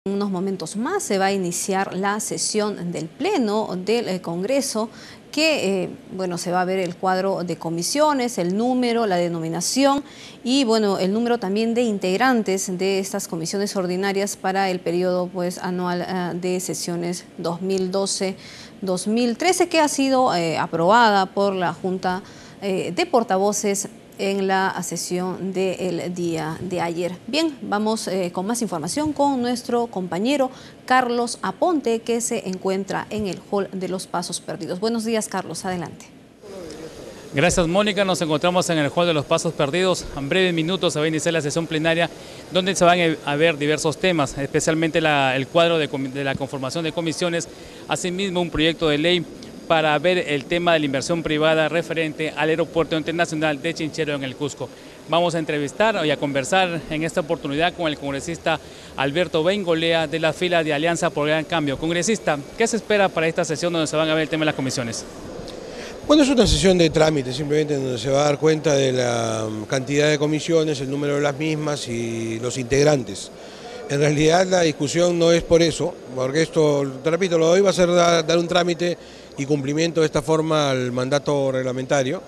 En unos momentos más se va a iniciar la sesión del Pleno del Congreso que, bueno, se va a ver el cuadro de comisiones, el número, la denominación y, bueno, el número también de integrantes de estas comisiones ordinarias para el periodo, pues, anual de sesiones 2012-2013, que ha sido aprobada por la Junta de Portavoces en la sesión del día de ayer. Bien, vamos con más información con nuestro compañero Carlos Aponte, que se encuentra en el hall de los Pasos Perdidos. Buenos días, Carlos, adelante. Gracias, Mónica. Nos encontramos en el hall de los Pasos Perdidos. En breves minutos se va a iniciar la sesión plenaria donde se van a ver diversos temas, especialmente el cuadro de la conformación de comisiones, asimismo un proyecto de ley para ver el tema de la inversión privada referente al Aeropuerto Internacional de Chinchero en el Cusco. Vamos a entrevistar y a conversar en esta oportunidad con el congresista Alberto Bengolea de la fila de Alianza por el Gran Cambio. Congresista, ¿qué se espera para esta sesión donde se van a ver el tema de las comisiones? Bueno, es una sesión de trámite, simplemente donde se va a dar cuenta de la cantidad de comisiones, el número de las mismas y los integrantes. En realidad la discusión no es por eso, porque esto, te repito, lo de hoy va a ser dar un trámite y cumplimiento de esta forma al mandato reglamentario,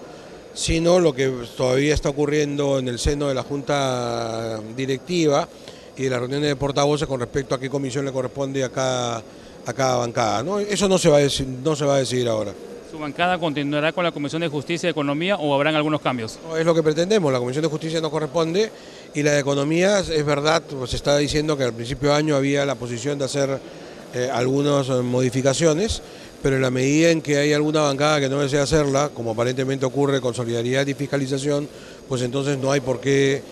sino lo que todavía está ocurriendo en el seno de la Junta Directiva y de las reuniones de portavoces con respecto a qué comisión le corresponde a cada bancada, ¿no? Eso no se va a decidir ahora. ¿Su bancada continuará con la Comisión de Justicia y Economía o habrán algunos cambios? No, es lo que pretendemos, la Comisión de Justicia nos corresponde y la de Economía, es verdad, pues se está diciendo que al principio de año había la posición de hacer algunas modificaciones, pero en la medida en que hay alguna bancada que no desea hacerla, como aparentemente ocurre con Solidaridad y Fiscalización, pues entonces no hay por qué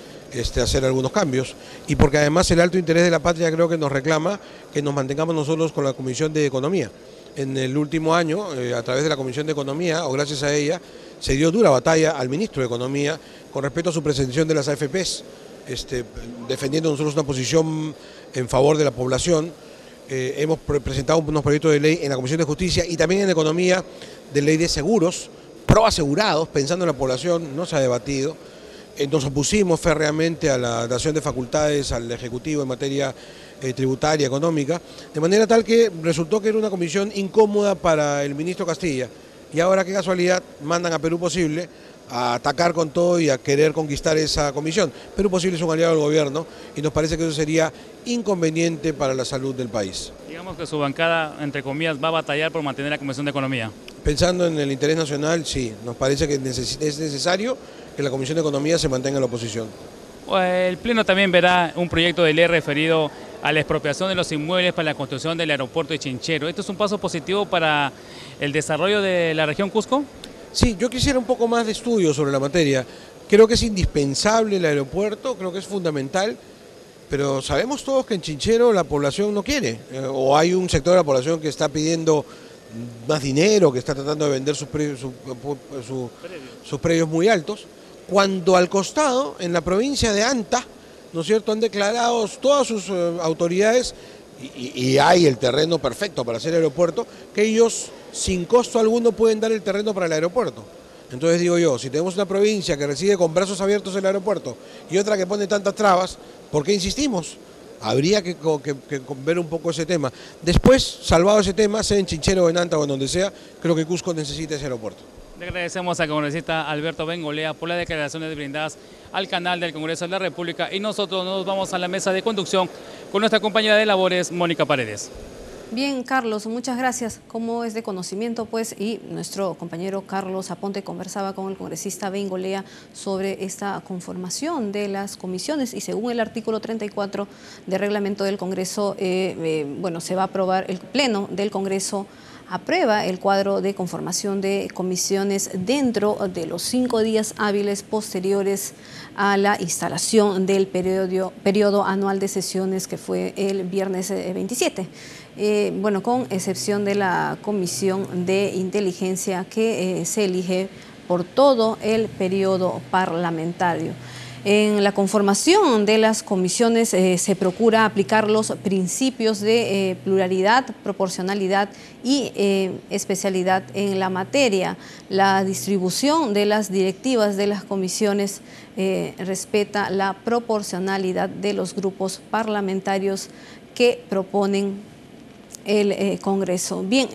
hacer algunos cambios. Y porque además el alto interés de la patria creo que nos reclama que nos mantengamos nosotros con la Comisión de Economía. En el último año, a través de la Comisión de Economía, o gracias a ella, se dio dura batalla al ministro de Economía con respecto a su presención de las AFPs, defendiendo nosotros una posición en favor de la población. Hemos presentado unos proyectos de ley en la Comisión de Justicia y también en Economía de ley de seguros, pro asegurados, pensando en la población, no se ha debatido. Nos opusimos férreamente a la dación de facultades al Ejecutivo en materia tributaria, económica, de manera tal que resultó que era una comisión incómoda para el ministro Castilla. Y ahora, qué casualidad, mandan a Perú Posible a atacar con todo y a querer conquistar esa comisión. Perú Posible es un aliado del gobierno y nos parece que eso sería inconveniente para la salud del país. Digamos que su bancada, entre comillas, va a batallar por mantener la Comisión de Economía. Pensando en el interés nacional, sí, nos parece que es necesario que la Comisión de Economía se mantenga en la oposición. El Pleno también verá un proyecto de ley referido a la expropiación de los inmuebles para la construcción del aeropuerto de Chinchero. ¿Esto es un paso positivo para el desarrollo de la región Cusco? Sí, yo quisiera un poco más de estudio sobre la materia. Creo que es indispensable el aeropuerto, creo que es fundamental, pero sabemos todos que en Chinchero la población no quiere, o hay un sector de la población que está pidiendo más dinero, que está tratando de vender sus predios muy altos, cuando al costado, en la provincia de Anta, ¿no es cierto?, han declarado todas sus autoridades, y hay el terreno perfecto para hacer aeropuerto, que ellos sin costo alguno pueden dar el terreno para el aeropuerto. Entonces digo yo, si tenemos una provincia que recibe con brazos abiertos el aeropuerto y otra que pone tantas trabas, ¿por qué insistimos? Habría que ver un poco ese tema. Después, salvado ese tema, sea en Chinchero o en Anta o en donde sea, creo que Cusco necesita ese aeropuerto. Le agradecemos al congresista Alberto Bengolea por las declaraciones brindadas al canal del Congreso de la República y nosotros nos vamos a la mesa de conducción con nuestra compañera de labores, Mónica Paredes. Bien, Carlos, muchas gracias. Como es de conocimiento, pues, y nuestro compañero Carlos Aponte conversaba con el congresista Bengolea sobre esta conformación de las comisiones y según el artículo 34 del reglamento del Congreso, bueno, se va a aprobar, el Pleno del Congreso aprueba el cuadro de conformación de comisiones dentro de los 5 días hábiles posteriores a la instalación del periodo anual de sesiones que fue el viernes 27. Bueno, con excepción de la Comisión de Inteligencia que se elige por todo el periodo parlamentario. En la conformación de las comisiones se procura aplicar los principios de pluralidad, proporcionalidad y especialidad en la materia. La distribución de las directivas de las comisiones respeta la proporcionalidad de los grupos parlamentarios que proponen el Congreso. Bien,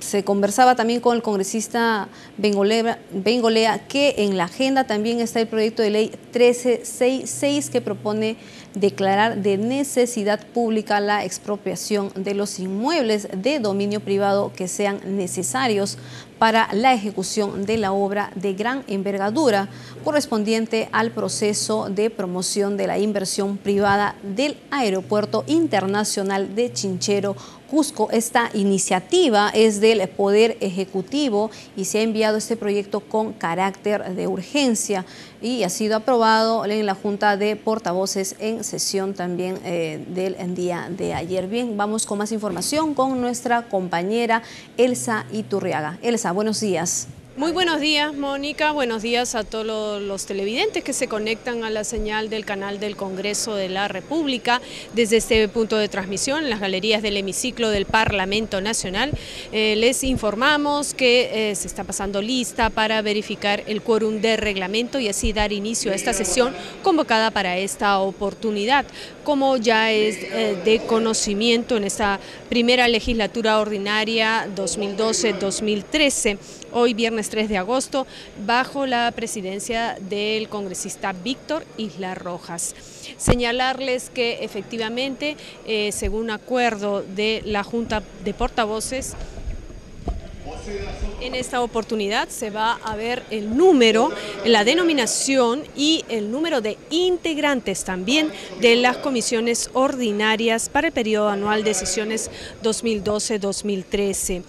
se conversaba también con el congresista Bengolea que en la agenda también está el proyecto de ley 1366 que propone declarar de necesidad pública la expropiación de los inmuebles de dominio privado que sean necesarios para la ejecución de la obra de gran envergadura correspondiente al proceso de promoción de la inversión privada del Aeropuerto Internacional de Chinchero, Cusco. Esta iniciativa es del Poder Ejecutivo y se ha enviado este proyecto con carácter de urgencia y ha sido aprobado en la Junta de Portavoces en sesión también del día de ayer. Bien, vamos con más información con nuestra compañera Elsa Iturriaga. Elsa, buenos días. Muy buenos días, Mónica. Buenos días a todos los televidentes que se conectan a la señal del canal del Congreso de la República. Desde este punto de transmisión, en las galerías del hemiciclo del Parlamento Nacional, les informamos que se está pasando lista para verificar el quórum de reglamento y así dar inicio a esta sesión convocada para esta oportunidad. Como ya es de conocimiento en esta primera legislatura ordinaria 2012-2013, hoy viernes 3 de agosto, bajo la presidencia del congresista Víctor Isla Rojas. Señalarles que efectivamente, según acuerdo de la Junta de Portavoces, en esta oportunidad se va a ver el número, la denominación y el número de integrantes también de las comisiones ordinarias para el periodo anual de sesiones 2012-2013.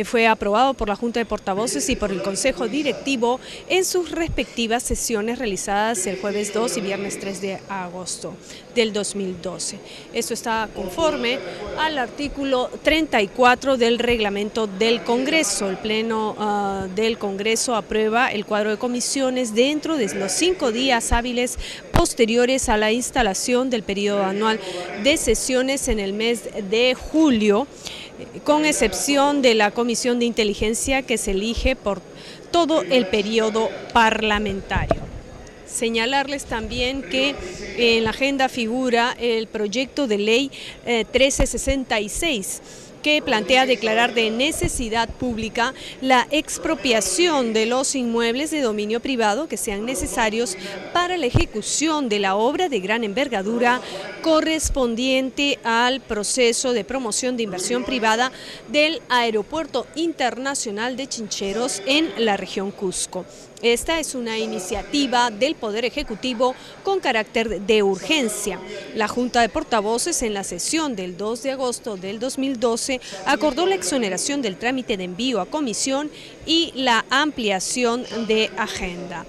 Fue aprobado por la Junta de Portavoces y por el Consejo Directivo en sus respectivas sesiones realizadas el jueves 2 y viernes 3 de agosto del 2012. Esto está conforme al artículo 34 del reglamento del Congreso. El Pleno del Congreso aprueba el cuadro de comisiones dentro de los 5 días hábiles posteriores a la instalación del periodo anual de sesiones en el mes de julio, con excepción de la Comisión de Inteligencia que se elige por todo el periodo parlamentario. Señalarles también que en la agenda figura el proyecto de ley 1366, que plantea declarar de necesidad pública la expropiación de los inmuebles de dominio privado que sean necesarios para la ejecución de la obra de gran envergadura correspondiente al proceso de promoción de inversión privada del Aeropuerto Internacional de Chincheros en la región Cusco. Esta es una iniciativa del Poder Ejecutivo con carácter de urgencia. La Junta de Portavoces en la sesión del 2 de agosto del 2012 acordó la exoneración del trámite de envío a comisión y la ampliación de agenda.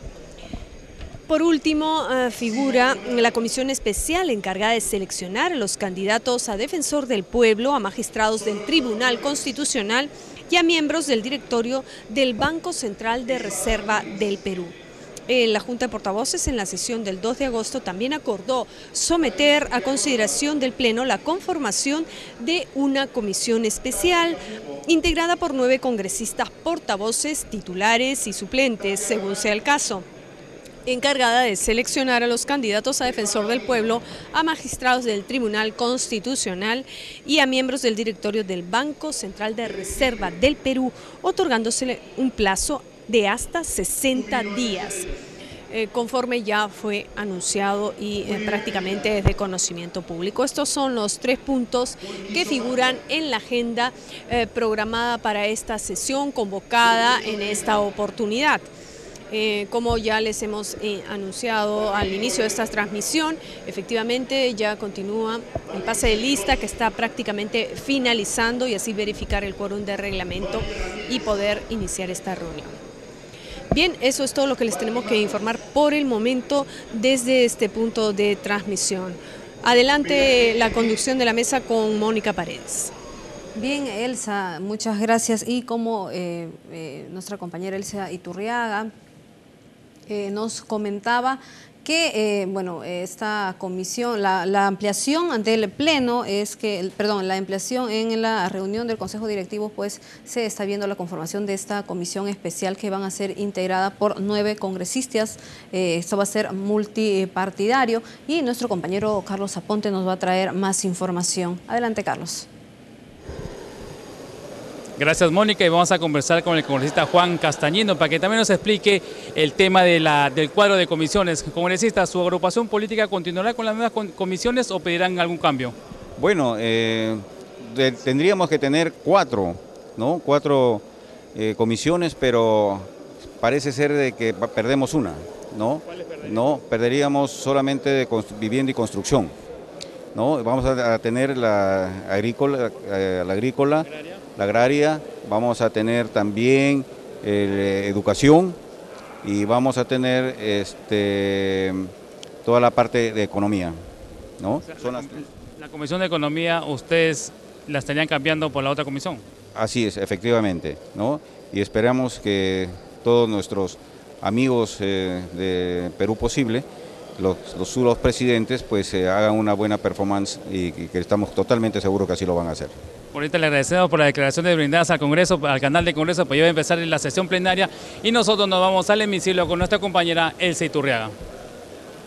Por último, figura la comisión especial encargada de seleccionar a los candidatos a defensor del pueblo, a magistrados del Tribunal Constitucional y a miembros del directorio del Banco Central de Reserva del Perú. La Junta de Portavoces en la sesión del 2 de agosto también acordó someter a consideración del Pleno la conformación de una comisión especial integrada por 9 congresistas portavoces, titulares y suplentes, según sea el caso, encargada de seleccionar a los candidatos a defensor del pueblo, a magistrados del Tribunal Constitucional y a miembros del directorio del Banco Central de Reserva del Perú, otorgándosele un plazo de hasta 60 días, conforme ya fue anunciado y prácticamente es de conocimiento público. Estos son los 3 puntos que figuran en la agenda programada para esta sesión convocada en esta oportunidad. Como ya les hemos anunciado al inicio de esta transmisión, efectivamente ya continúa el pase de lista que está prácticamente finalizando y así verificar el quórum de reglamento y poder iniciar esta reunión. Bien, eso es todo lo que les tenemos que informar por el momento desde este punto de transmisión. Adelante la conducción de la mesa con Mónica Paredes. Bien, Elsa, muchas gracias. Y como nuestra compañera Elsa Iturriaga nos comentaba que, bueno, esta comisión, la ampliación ante el Pleno es que, perdón, la ampliación en la reunión del Consejo Directivo, pues se está viendo la conformación de esta comisión especial que van a ser integrada por 9 congresistas. Esto va a ser multipartidario y nuestro compañero Carlos Aponte nos va a traer más información. Adelante, Carlos. Gracias, Mónica, y vamos a conversar con el congresista Juan Castañino para que también nos explique el tema del cuadro de comisiones. Congresista, ¿su agrupación política continuará con las nuevas comisiones o pedirán algún cambio? Bueno, tendríamos que tener 4, ¿no? 4 comisiones, pero parece ser de que perdemos una, ¿no? No, perderíamos solamente de vivienda y construcción, ¿no? Vamos a tener la agrícola, la agraria, vamos a tener también educación y vamos a tener toda la parte de economía, ¿no? O sea, la Comisión de Economía, ¿ustedes la estarían cambiando por la otra comisión? Así es, efectivamente, ¿no? Y esperamos que todos nuestros amigos de Perú Posible, los presidentes, pues hagan una buena performance y que estamos totalmente seguros que así lo van a hacer. Ahorita le agradecemos por la declaración de brindadas al Congreso, al canal de Congreso, pues ya va a empezar la sesión plenaria y nosotros nos vamos al hemiciclo con nuestra compañera Elsa Iturriaga.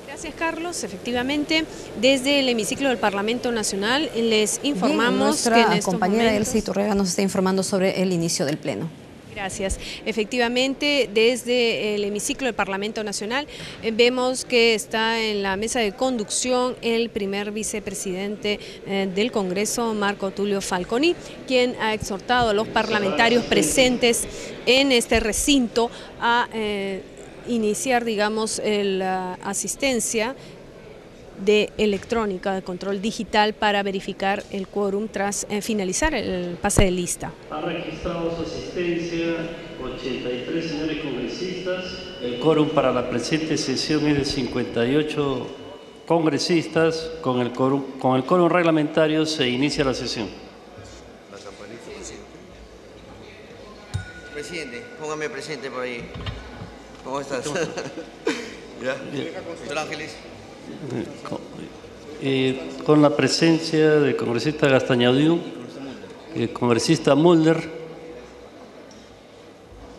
Gracias, Carlos. Efectivamente, desde el hemiciclo del Parlamento Nacional les informamos que nuestra compañera Elsa Iturriaga nos está informando sobre el inicio del Pleno. Gracias. Efectivamente, desde el hemiciclo del Parlamento Nacional vemos que está en la mesa de conducción el primer vicepresidente del Congreso, Marco Tulio Falconi, quien ha exhortado a los parlamentarios presentes en este recinto a iniciar, digamos, la asistencia de electrónica, de control digital para verificar el quórum tras finalizar el pase de lista. Ha registrado su asistencia 83 señores congresistas. El quórum para la presente sesión es de 58 congresistas. Con el quórum reglamentario se inicia la sesión. La campanita, presidente. Presidente, póngame presente por ahí. ¿Cómo estás? ¿Ya? Señor Ángeles. Con la presencia del congresista Gastañaudiu, el congresista Mulder,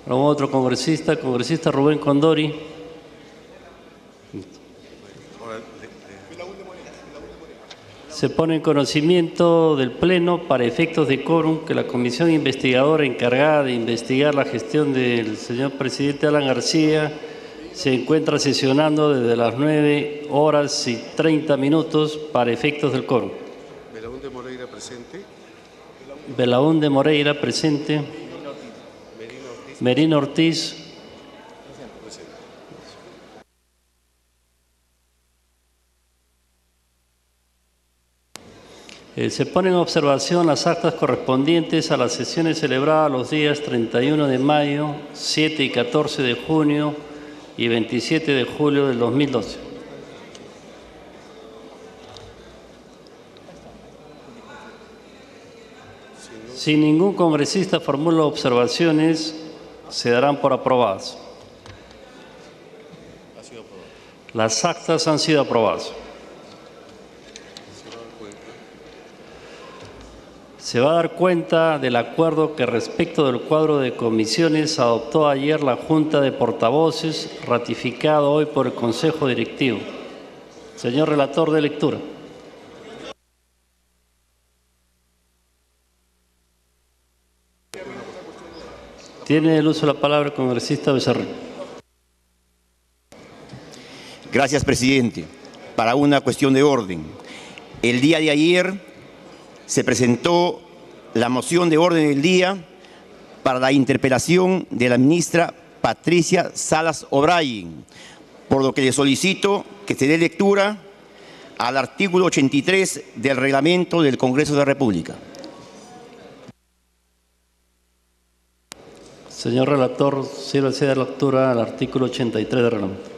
otro congresista Rubén Condori, se pone en conocimiento del Pleno para efectos de quórum que la comisión investigadora encargada de investigar la gestión del señor presidente Alan García se encuentra sesionando desde las 9:30 para efectos del quórum. Belaúnde Moreira presente. Belaúnde Moreira presente. Merino Ortiz. Se ponen en observación las actas correspondientes a las sesiones celebradas los días 31 de mayo, 7 y 14 de junio, y 27 de julio del 2012. Si ningún congresista formula observaciones, se darán por aprobadas. Las actas han sido aprobadas. Se va a dar cuenta del acuerdo que respecto del cuadro de comisiones adoptó ayer la Junta de Portavoces, ratificado hoy por el Consejo Directivo. Señor relator de lectura. Tiene el uso de la palabra el congresista Becerril. Gracias, presidente. Para una cuestión de orden. El día de ayer se presentó la moción de orden del día para la interpelación de la ministra Patricia Salas O'Brien, por lo que le solicito que se dé lectura al artículo 83 del reglamento del Congreso de la República. Señor relator, sírvase de lectura al artículo 83 del reglamento.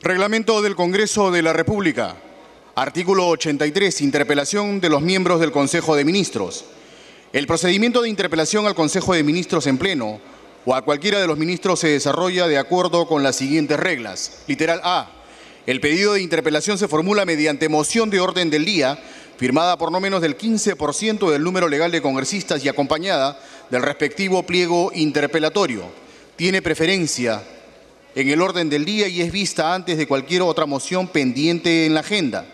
Reglamento del Congreso de la República. Artículo 83. Interpelación de los miembros del Consejo de Ministros. El procedimiento de interpelación al Consejo de Ministros en pleno o a cualquiera de los ministros se desarrolla de acuerdo con las siguientes reglas. Literal A. El pedido de interpelación se formula mediante moción de orden del día, firmada por no menos del 15% del número legal de congresistas y acompañada del respectivo pliego interpelatorio. Tiene preferencia en el orden del día y es vista antes de cualquier otra moción pendiente en la agenda.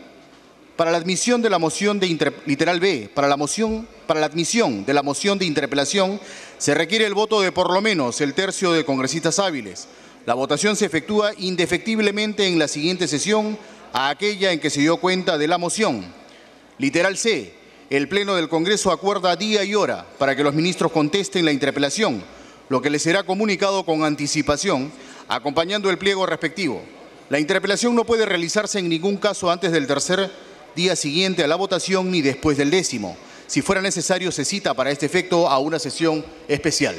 Para la admisión de la moción de literal B, para la admisión de la moción de interpelación se requiere el voto de por lo menos el tercio de congresistas hábiles. La votación se efectúa indefectiblemente en la siguiente sesión a aquella en que se dio cuenta de la moción. Literal C. El Pleno del Congreso acuerda día y hora para que los ministros contesten la interpelación, lo que les será comunicado con anticipación, acompañando el pliego respectivo. La interpelación no puede realizarse en ningún caso antes del tercer día siguiente a la votación ni después del 10º. Si fuera necesario, se cita para este efecto a una sesión especial.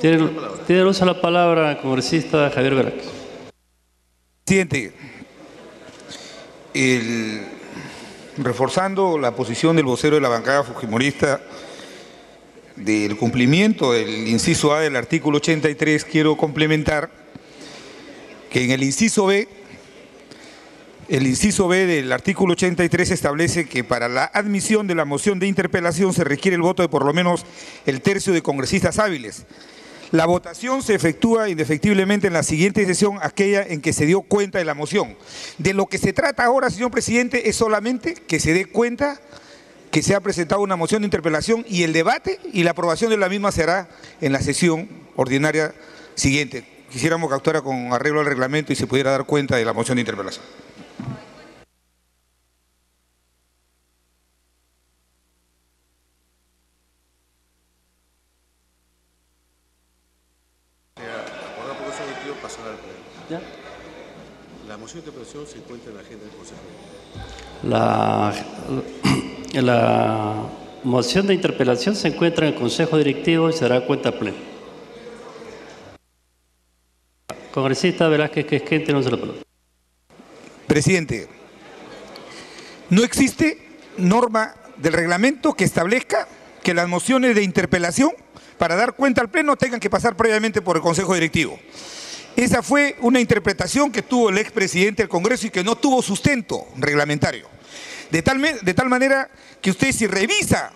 Tiene el uso de la palabra, congresista Javier Velázquez. Presidente, reforzando la posición del vocero de la bancada fujimorista del cumplimiento del inciso A del artículo 83, quiero complementar que en el inciso B del artículo 83 establece que para la admisión de la moción de interpelación se requiere el voto de por lo menos el tercio de congresistas hábiles. La votación se efectúa indefectiblemente en la siguiente sesión, aquella en que se dio cuenta de la moción. De lo que se trata ahora, señor presidente, es solamente que se dé cuenta que se ha presentado una moción de interpelación y el debate y la aprobación de la misma será en la sesión ordinaria siguiente. Quisiéramos que actuara con arreglo al reglamento y se pudiera dar cuenta de la moción de interpelación. ¿Ya? La moción de interpelación se encuentra en la agenda del Consejo. La moción de interpelación se encuentra en el Consejo Directivo y se dará cuenta plena. Congresista Velázquez Quisquén, tiene la palabra. Presidente, no existe norma del reglamento que establezca que las mociones de interpelación para dar cuenta al Pleno tengan que pasar previamente por el Consejo Directivo. Esa fue una interpretación que tuvo el expresidente del Congreso y que no tuvo sustento reglamentario. De tal manera que usted, si revisa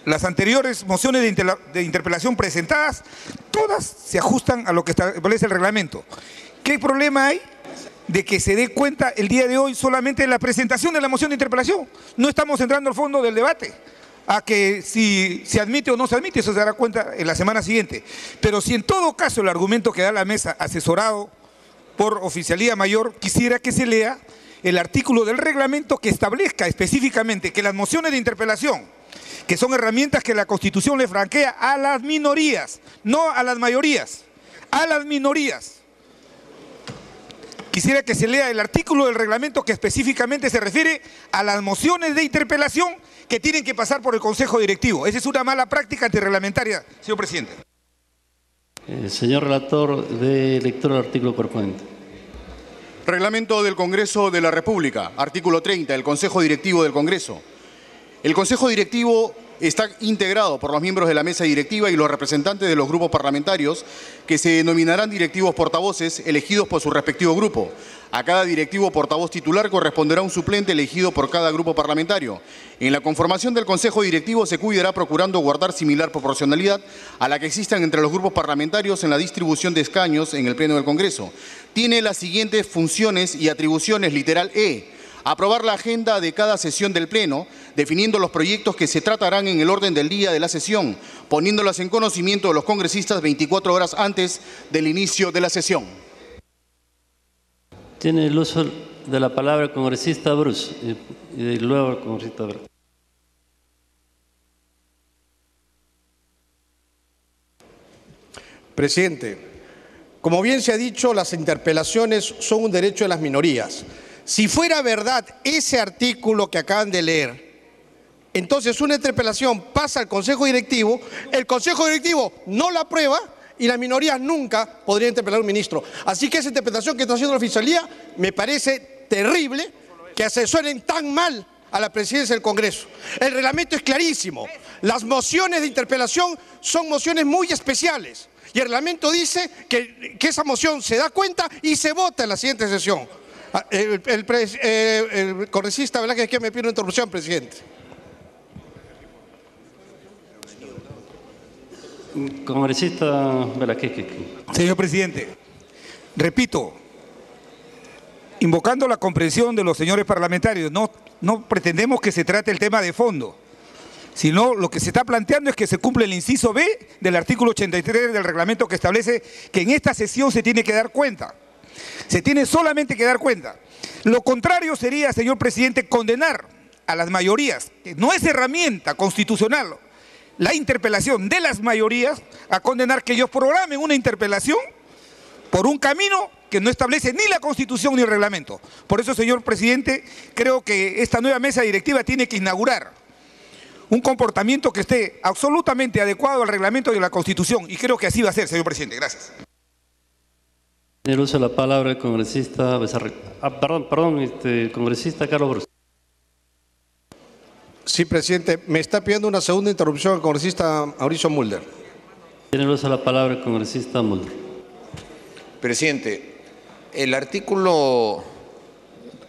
las anteriores mociones de interpelación presentadas, todas se ajustan a lo que establece el reglamento. ¿Qué problema hay de que se dé cuenta el día de hoy solamente de la presentación de la moción de interpelación? No estamos entrando al fondo del debate, a que si se admite o no se admite, eso se dará cuenta en la semana siguiente. Pero si en todo caso el argumento que da la mesa, asesorado por Oficialía Mayor, quisiera que se lea el artículo del reglamento que establezca específicamente que las mociones de interpelación, que son herramientas que la Constitución le franquea a las minorías, no a las mayorías, a las minorías. Quisiera que se lea el artículo del reglamento que específicamente se refiere a las mociones de interpelación que tienen que pasar por el Consejo Directivo. Esa es una mala práctica antirreglamentaria, señor presidente. Señor relator, de lectura del artículo correspondiente. Reglamento del Congreso de la República, artículo 30, el Consejo Directivo del Congreso. El Consejo Directivo está integrado por los miembros de la mesa directiva y los representantes de los grupos parlamentarios que se denominarán directivos portavoces elegidos por su respectivo grupo. A cada directivo portavoz titular corresponderá un suplente elegido por cada grupo parlamentario. En la conformación del Consejo Directivo se cuidará procurando guardar similar proporcionalidad a la que existan entre los grupos parlamentarios en la distribución de escaños en el Pleno del Congreso. Tiene las siguientes funciones y atribuciones, literal E. Aprobar la agenda de cada sesión del Pleno, definiendo los proyectos que se tratarán en el orden del día de la sesión, poniéndolas en conocimiento de los congresistas 24 horas antes del inicio de la sesión. Tiene el uso de la palabra el congresista Bruce y luego el congresista Velázquez. Presidente, como bien se ha dicho, las interpelaciones son un derecho de las minorías. Si fuera verdad ese artículo que acaban de leer, entonces una interpelación pasa al Consejo Directivo, el Consejo Directivo no la aprueba y las minorías nunca podrían interpelar a un ministro. Así que esa interpretación que está haciendo la Oficialía me parece terrible, que asesoren tan mal a la presidencia del Congreso. El reglamento es clarísimo. Las mociones de interpelación son mociones muy especiales y el reglamento dice que esa moción se da cuenta y se vota en la siguiente sesión. El congresista Velázquez que me pide una interrupción, presidente. Congresista Velázquez. Señor presidente, repito, invocando la comprensión de los señores parlamentarios, no pretendemos que se trate el tema de fondo, sino lo que se está planteando es que se cumple el inciso B del artículo 83 del reglamento que establece que en esta sesión se tiene que dar cuenta. Se tiene solamente que dar cuenta. Lo contrario sería, señor presidente, condenar a las mayorías, que no es herramienta constitucional, la interpelación de las mayorías, a condenar que ellos programen una interpelación por un camino que no establece ni la Constitución ni el reglamento. Por eso, señor presidente, creo que esta nueva mesa directiva tiene que inaugurar un comportamiento que esté absolutamente adecuado al reglamento y a la Constitución, y creo que así va a ser, señor presidente. Gracias. Tiene uso de la palabra el congresista Becerril. Congresista Carlos Brus. Sí, presidente. Me está pidiendo una segunda interrupción el congresista Mauricio Mulder. Tiene uso de la palabra el congresista Mulder. Presidente, el artículo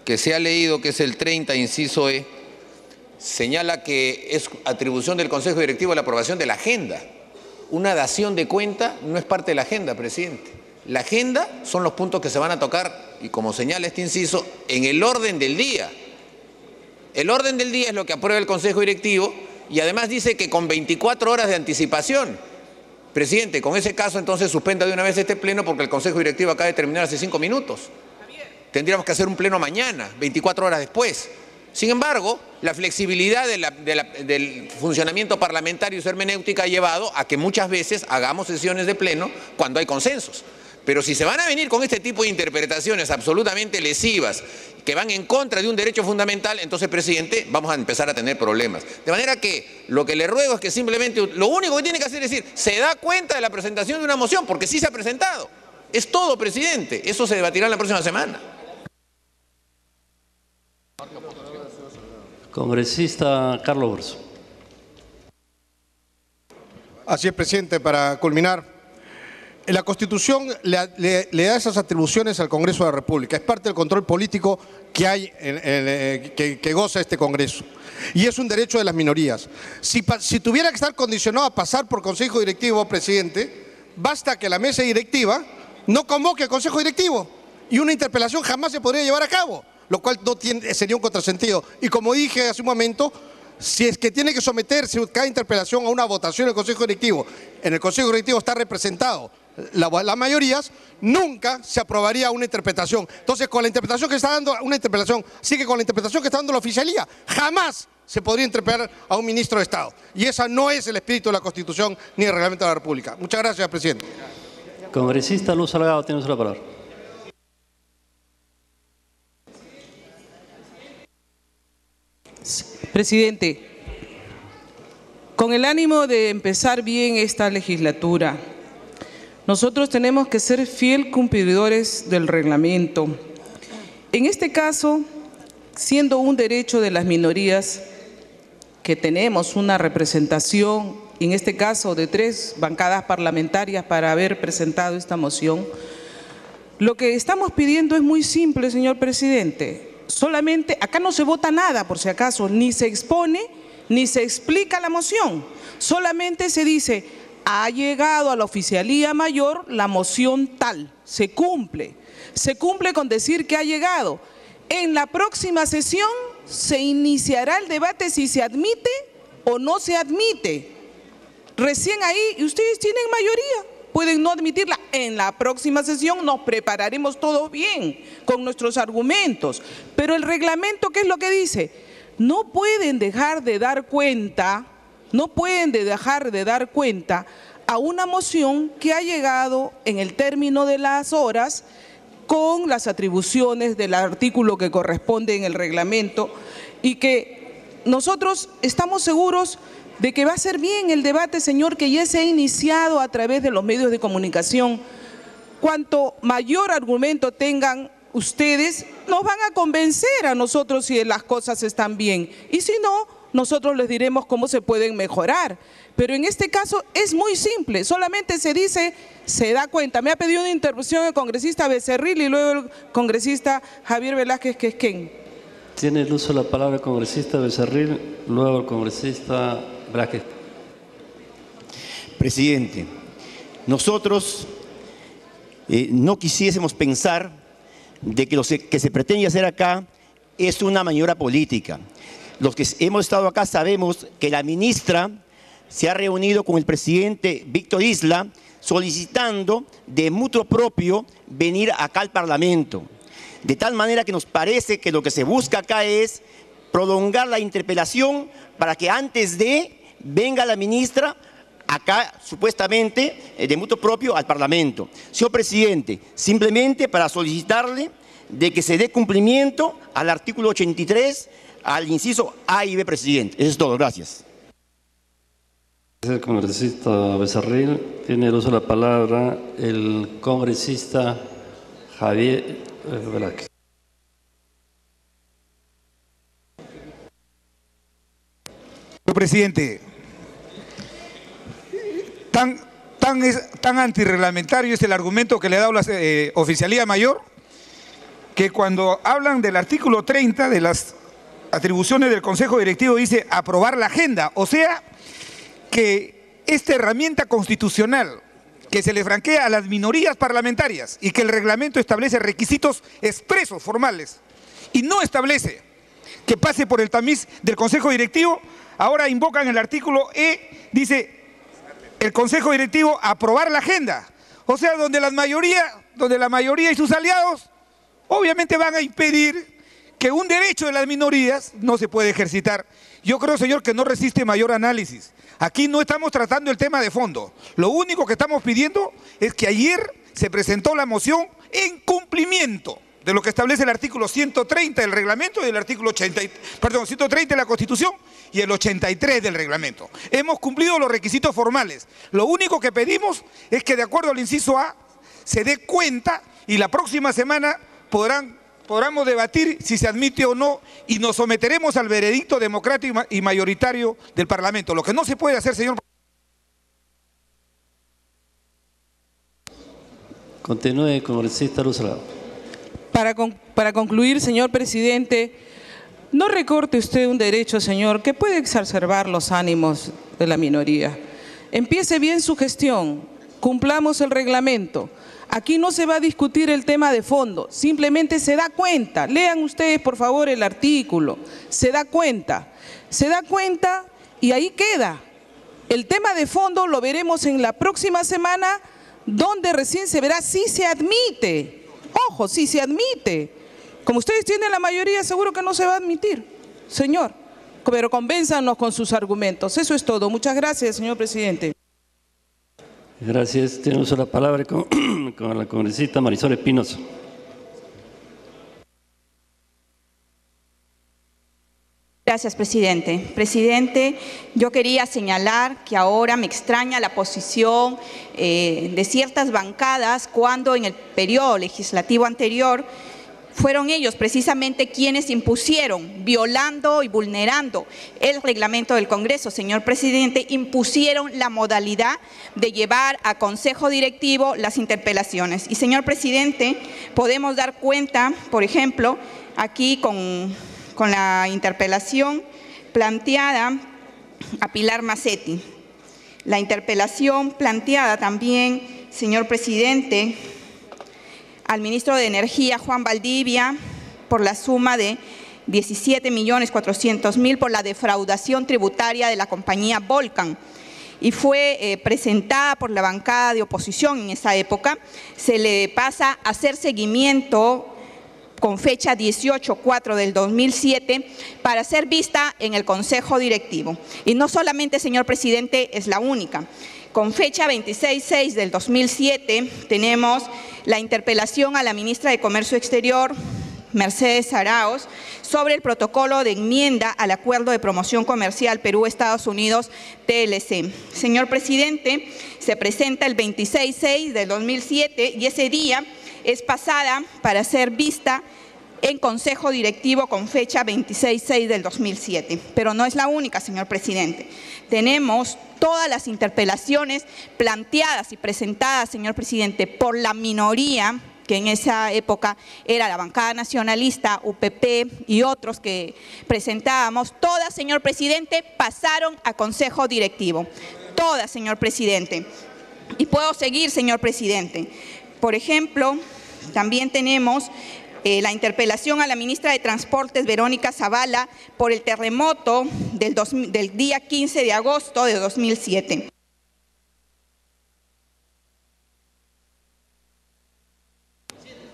que se ha leído, que es el 30, inciso E, señala que es atribución del Consejo Directivo la aprobación de la agenda. Una dación de cuenta no es parte de la agenda, presidente. La agenda son los puntos que se van a tocar, y como señala este inciso, en el orden del día. El orden del día es lo que aprueba el Consejo Directivo y además dice que con 24 horas de anticipación. Presidente, con ese caso entonces suspenda de una vez este pleno porque el Consejo Directivo acaba de terminar hace 5 minutos. Tendríamos que hacer un pleno mañana, 24 horas después. Sin embargo, la flexibilidad del funcionamiento parlamentario y su hermenéutica ha llevado a que muchas veces hagamos sesiones de pleno cuando hay consensos. Pero si se van a venir con este tipo de interpretaciones absolutamente lesivas, que van en contra de un derecho fundamental, entonces, presidente, vamos a empezar a tener problemas. De manera que lo que le ruego es que simplemente, lo único que tiene que hacer es decir, se da cuenta de la presentación de una moción, porque sí se ha presentado. Es todo, presidente. Eso se debatirá en la próxima semana. Congresista Carlos Brus. Así es, presidente. Para culminar, la Constitución le da esas atribuciones al Congreso de la República. Es parte del control político que hay, que goza este Congreso. Y es un derecho de las minorías. Si tuviera que estar condicionado a pasar por Consejo Directivo, presidente, basta que la mesa directiva no convoque al Consejo Directivo y una interpelación jamás se podría llevar a cabo, lo cual sería un contrasentido. Y como dije hace un momento, si es que tiene que someterse cada interpelación a una votación en el Consejo Directivo, en el Consejo Directivo está representado las mayorías, nunca se aprobaría una interpretación. Entonces, con la interpretación que está dando una interpelación, sí que con la interpretación que está dando la Oficialía, jamás se podría interpelar a un ministro de Estado. Y esa no es el espíritu de la Constitución ni el reglamento de la República. Muchas gracias, presidente. Congresista Luz Salgado, tiene la palabra. Presidente, con el ánimo de empezar bien esta legislatura, nosotros tenemos que ser fiel cumplidores del reglamento. En este caso, siendo un derecho de las minorías, que tenemos una representación, en este caso de 3 bancadas parlamentarias para haber presentado esta moción, lo que estamos pidiendo es muy simple, señor presidente. Solamente, acá no se vota nada, por si acaso, ni se expone, ni se explica la moción. Solamente se dice, ha llegado a la Oficialía Mayor la moción tal, se cumple con decir que ha llegado. En la próxima sesión se iniciará el debate si se admite o no se admite. Recién ahí, y ustedes tienen mayoría, pueden no admitirla. En la próxima sesión nos prepararemos todos bien con nuestros argumentos. Pero el reglamento, ¿qué es lo que dice? No pueden dejar de dar cuenta, a una moción que ha llegado en el término de las horas con las atribuciones del artículo que corresponde en el reglamento y que nosotros estamos seguros de que va a ser bien el debate, señor, que ya se ha iniciado a través de los medios de comunicación. Cuanto mayor argumento tengan ustedes, nos van a convencer a nosotros si las cosas están bien. Y si no, nosotros les diremos cómo se pueden mejorar. Pero en este caso es muy simple, solamente se dice, se da cuenta. Me ha pedido una intervención el congresista Becerril y luego el congresista Javier Velázquez Quesquén. Tiene el uso de la palabra el congresista Becerril, luego el congresista Velázquez. Presidente, nosotros no quisiésemos pensar de que lo que se pretende hacer acá es una maniobra política. Los que hemos estado acá sabemos que la ministra se ha reunido con el presidente Víctor Isla solicitando de mutuo propio venir acá al Parlamento. De tal manera que nos parece que lo que se busca acá es prolongar la interpelación para que antes de venga la ministra acá supuestamente de mutuo propio al Parlamento. Señor presidente, simplemente para solicitarle de que se dé cumplimiento al artículo 83, al inciso A y B, presidente. Eso es todo, gracias. El congresista Becerril, tiene el uso de la palabra el congresista Javier Velázquez. Señor presidente, tan antirreglamentario es el argumento que le ha dado la Oficialía Mayor, que cuando hablan del artículo 30 de las atribuciones del Consejo Directivo dice aprobar la agenda, o sea que esta herramienta constitucional que se le franquea a las minorías parlamentarias y que el reglamento establece requisitos expresos, formales, y no establece que pase por el tamiz del Consejo Directivo, ahora invocan el artículo E, dice el Consejo Directivo aprobar la agenda, o sea, donde la mayoría y sus aliados obviamente van a impedir que un derecho de las minorías no se puede ejercitar. Yo creo, señor, que no resiste mayor análisis. Aquí no estamos tratando el tema de fondo. Lo único que estamos pidiendo es que ayer se presentó la moción en cumplimiento de lo que establece el artículo 130 del reglamento y el artículo 130 de la Constitución y el 83 del reglamento. Hemos cumplido los requisitos formales. Lo único que pedimos es que de acuerdo al inciso A se dé cuenta y la próxima semana podamos debatir si se admite o no y nos someteremos al veredicto democrático y mayoritario del Parlamento. Lo que no se puede hacer, señor. Continúe, congresista Luzardo. Para concluir, señor presidente, no recorte usted un derecho, señor, que puede exacerbar los ánimos de la minoría. Empiece bien su gestión, cumplamos el reglamento. Aquí no se va a discutir el tema de fondo, simplemente se da cuenta. Lean ustedes, por favor, el artículo. Se da cuenta y ahí queda. El tema de fondo lo veremos en la próxima semana, donde recién se verá si se admite. Ojo, si se admite. Como ustedes tienen la mayoría, seguro que no se va a admitir, señor. Pero convénzanos con sus argumentos. Eso es todo. Muchas gracias, señor presidente. Gracias. Tiene uso de la palabra con la congresista Marisol Espinosa. Gracias, presidente. Presidente, yo quería señalar que ahora me extraña la posición de ciertas bancadas cuando en el periodo legislativo anterior fueron ellos precisamente quienes impusieron, violando y vulnerando el reglamento del Congreso, señor presidente, impusieron la modalidad de llevar a Consejo Directivo las interpelaciones. Y, señor presidente, podemos dar cuenta, por ejemplo, aquí con la interpelación planteada a Pilar Macetti. La interpelación planteada también, señor presidente, al ministro de Energía, Juan Valdivia, por la suma de 17.400.000 por la defraudación tributaria de la compañía Volcan. Y fue presentada por la bancada de oposición en esa época. Se le pasa a hacer seguimiento con fecha 18/4 del 2007 para ser vista en el Consejo Directivo. Y no solamente, señor presidente, es la única. Con fecha 26/6 del 2007 tenemos la interpelación a la ministra de Comercio Exterior, Mercedes Arauz, sobre el protocolo de enmienda al Acuerdo de Promoción Comercial Perú-Estados Unidos, TLC. Señor presidente, se presenta el 26/6 del 2007 y ese día es pasada para ser vista en Consejo Directivo con fecha 26/6 del 2007. Pero no es la única, señor presidente. Tenemos todas las interpelaciones planteadas y presentadas, señor presidente, por la minoría, que en esa época era la bancada nacionalista, UPP y otros que presentábamos, todas, señor presidente, pasaron a Consejo Directivo. Todas, señor presidente. Y puedo seguir, señor presidente. Por ejemplo, también tenemos la interpelación a la ministra de Transportes, Verónica Zavala, por el terremoto del día 15 de agosto de 2007.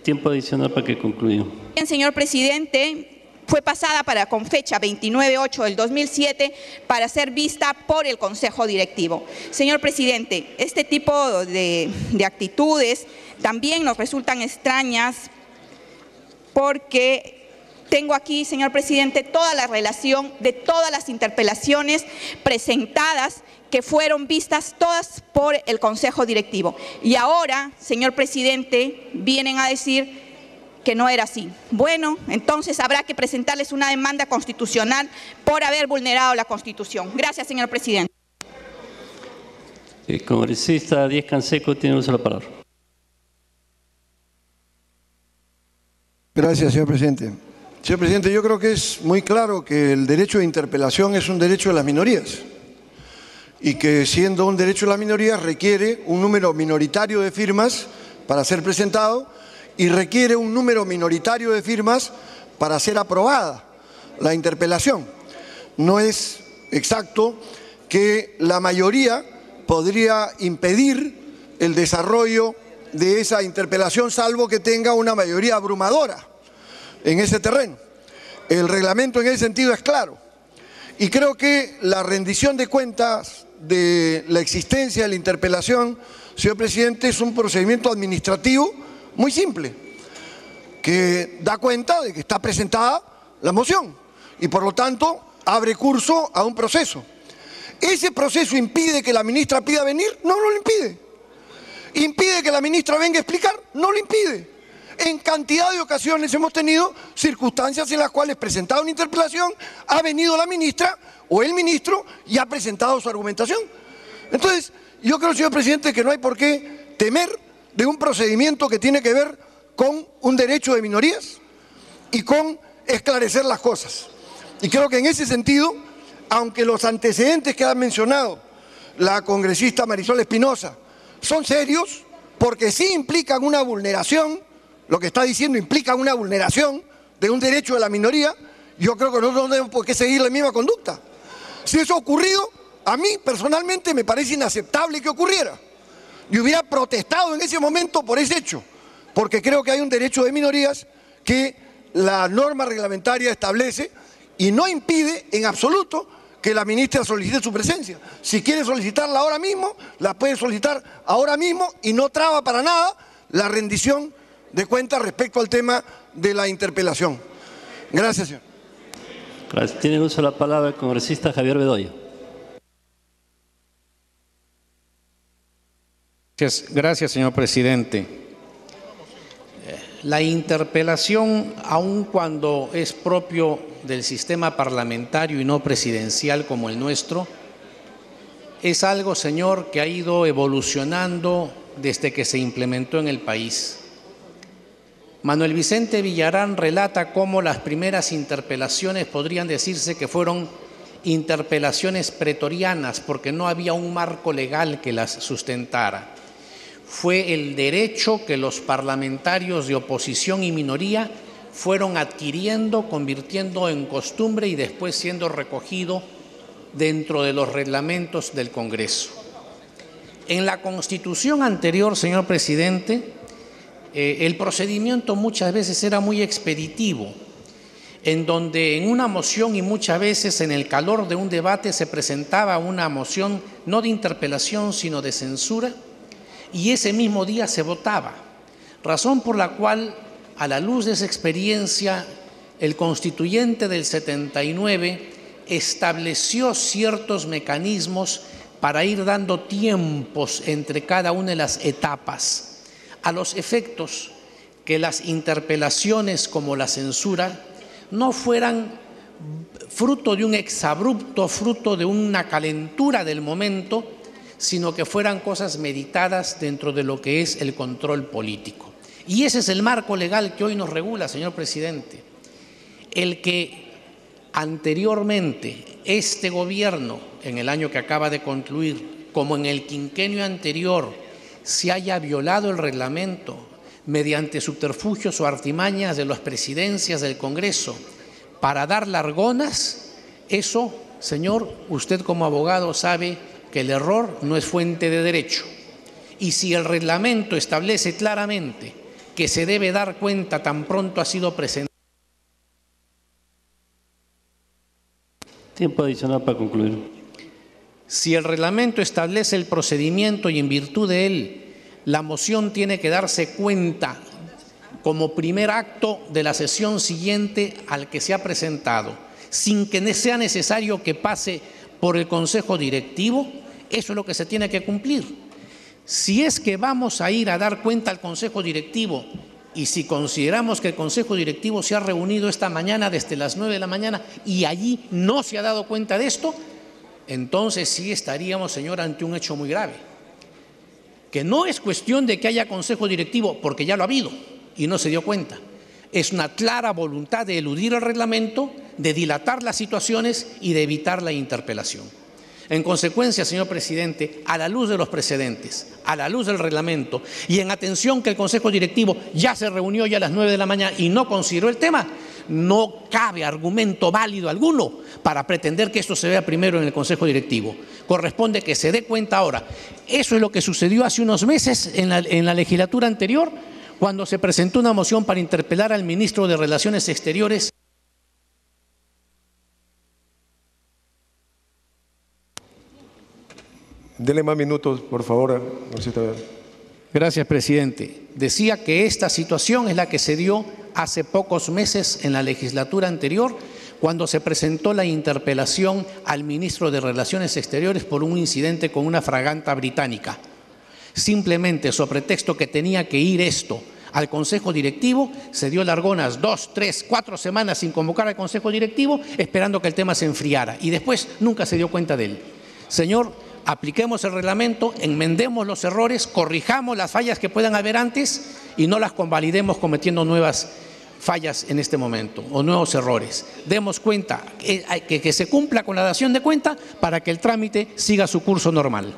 Tiempo adicional para que concluya. Bien, señor presidente, fue pasada con fecha 29/8 del 2007 para ser vista por el Consejo Directivo. Señor presidente, este tipo de actitudes también nos resultan extrañas porque tengo aquí, señor presidente, toda la relación de todas las interpelaciones presentadas que fueron vistas todas por el Consejo Directivo. Y ahora, señor presidente, vienen a decir que no era así. Bueno, entonces habrá que presentarles una demanda constitucional por haber vulnerado la Constitución. Gracias, señor presidente. El congresista Díez Canseco tiene uso de la palabra. Gracias, señor presidente. Señor presidente, yo creo que es muy claro que el derecho de interpelación es un derecho de las minorías y que siendo un derecho de las minorías requiere un número minoritario de firmas para ser presentado y requiere un número minoritario de firmas para ser aprobada la interpelación. No es exacto que la mayoría podría impedir el desarrollo de esa interpelación, salvo que tenga una mayoría abrumadora en ese terreno. El reglamento en ese sentido es claro. Y creo que la rendición de cuentas de la existencia de la interpelación, señor presidente, es un procedimiento administrativo muy simple, que da cuenta de que está presentada la moción y por lo tanto abre curso a un proceso. ¿Ese proceso impide que la ministra pida venir? No, no lo impide. ¿Impide que la ministra venga a explicar? No lo impide. En cantidad de ocasiones hemos tenido circunstancias en las cuales, presentada una interpelación, ha venido la ministra o el ministro y ha presentado su argumentación. Entonces, yo creo, señor presidente, que no hay por qué temer de un procedimiento que tiene que ver con un derecho de minorías y con esclarecer las cosas. Y creo que en ese sentido, aunque los antecedentes que ha mencionado la congresista Marisol Espinosa son serios, porque sí implican una vulneración, lo que está diciendo implica una vulneración de un derecho de la minoría, yo creo que nosotros no tenemos por qué seguir la misma conducta. Si eso ha ocurrido, a mí personalmente me parece inaceptable que ocurriera. Yo hubiera protestado en ese momento por ese hecho, porque creo que hay un derecho de minorías que la norma reglamentaria establece y no impide en absoluto que la ministra solicite su presencia. Si quiere solicitarla ahora mismo, la puede solicitar ahora mismo y no traba para nada la rendición de cuentas respecto al tema de la interpelación. Gracias, señor. Gracias. Tiene uso de la palabra el congresista Javier Bedoya. Gracias, señor presidente. La interpelación, aun cuando es propio del sistema parlamentario y no presidencial como el nuestro, es algo, señor, que ha ido evolucionando desde que se implementó en el país. Manuel Vicente Villarán relata cómo las primeras interpelaciones podrían decirse que fueron interpelaciones pretorianas porque no había un marco legal que las sustentara. Fue el derecho que los parlamentarios de oposición y minoría fueron adquiriendo, convirtiendo en costumbre y después siendo recogido dentro de los reglamentos del Congreso. En la Constitución anterior, señor presidente, el procedimiento muchas veces era muy expeditivo, en donde en una moción y muchas veces en el calor de un debate se presentaba una moción no de interpelación sino de censura y ese mismo día se votaba. razón por la cual, a la luz de esa experiencia, el constituyente del 79 estableció ciertos mecanismos para ir dando tiempos entre cada una de las etapas, a los efectos que las interpelaciones como la censura no fueran fruto de un exabrupto, fruto de una calentura del momento, sino que fueran cosas meditadas dentro de lo que es el control político. Y ese es el marco legal que hoy nos regula, señor presidente. El que anteriormente este gobierno, en el año que acaba de concluir, como en el quinquenio anterior, se haya violado el reglamento mediante subterfugios o artimañas de las presidencias del Congreso para dar largonas, eso, señor, usted como abogado sabe que el error no es fuente de derecho. Y si el reglamento establece claramente que se debe dar cuenta tan pronto ha sido presentado. Tiempo adicional para concluir. Si el reglamento establece el procedimiento y en virtud de él, la moción tiene que darse cuenta como primer acto de la sesión siguiente al que se ha presentado, sin que sea necesario que pase por el Consejo Directivo, eso es lo que se tiene que cumplir. Si es que vamos a ir a dar cuenta al Consejo Directivo y si consideramos que el Consejo Directivo se ha reunido esta mañana desde las 9 de la mañana y allí no se ha dado cuenta de esto, entonces sí estaríamos, señor, ante un hecho muy grave. Que no es cuestión de que haya Consejo Directivo, porque ya lo ha habido y no se dio cuenta. Es una clara voluntad de eludir el reglamento, de dilatar las situaciones y de evitar la interpelación. En consecuencia, señor presidente, a la luz de los precedentes, a la luz del reglamento y en atención que el Consejo Directivo ya se reunió ya a las 9 de la mañana y no consideró el tema, no cabe argumento válido alguno para pretender que esto se vea primero en el Consejo Directivo. Corresponde que se dé cuenta ahora. Eso es lo que sucedió hace unos meses en la legislatura anterior, cuando se presentó una moción para interpelar al ministro de Relaciones Exteriores. Dele más minutos, por favor. Gracias, presidente. Decía que esta situación es la que se dio hace pocos meses en la legislatura anterior, cuando se presentó la interpelación al ministro de Relaciones Exteriores por un incidente con una fragata británica. Simplemente, sobre pretexto que tenía que ir esto al Consejo Directivo, se dio largonas 2, 3, 4 semanas sin convocar al Consejo Directivo, esperando que el tema se enfriara. Y después nunca se dio cuenta de él. Señor, apliquemos el reglamento, enmendemos los errores, corrijamos las fallas que puedan haber antes y no las convalidemos cometiendo nuevas fallas en este momento o nuevos errores. Demos cuenta, que se cumpla con la dación de cuenta para que el trámite siga su curso normal.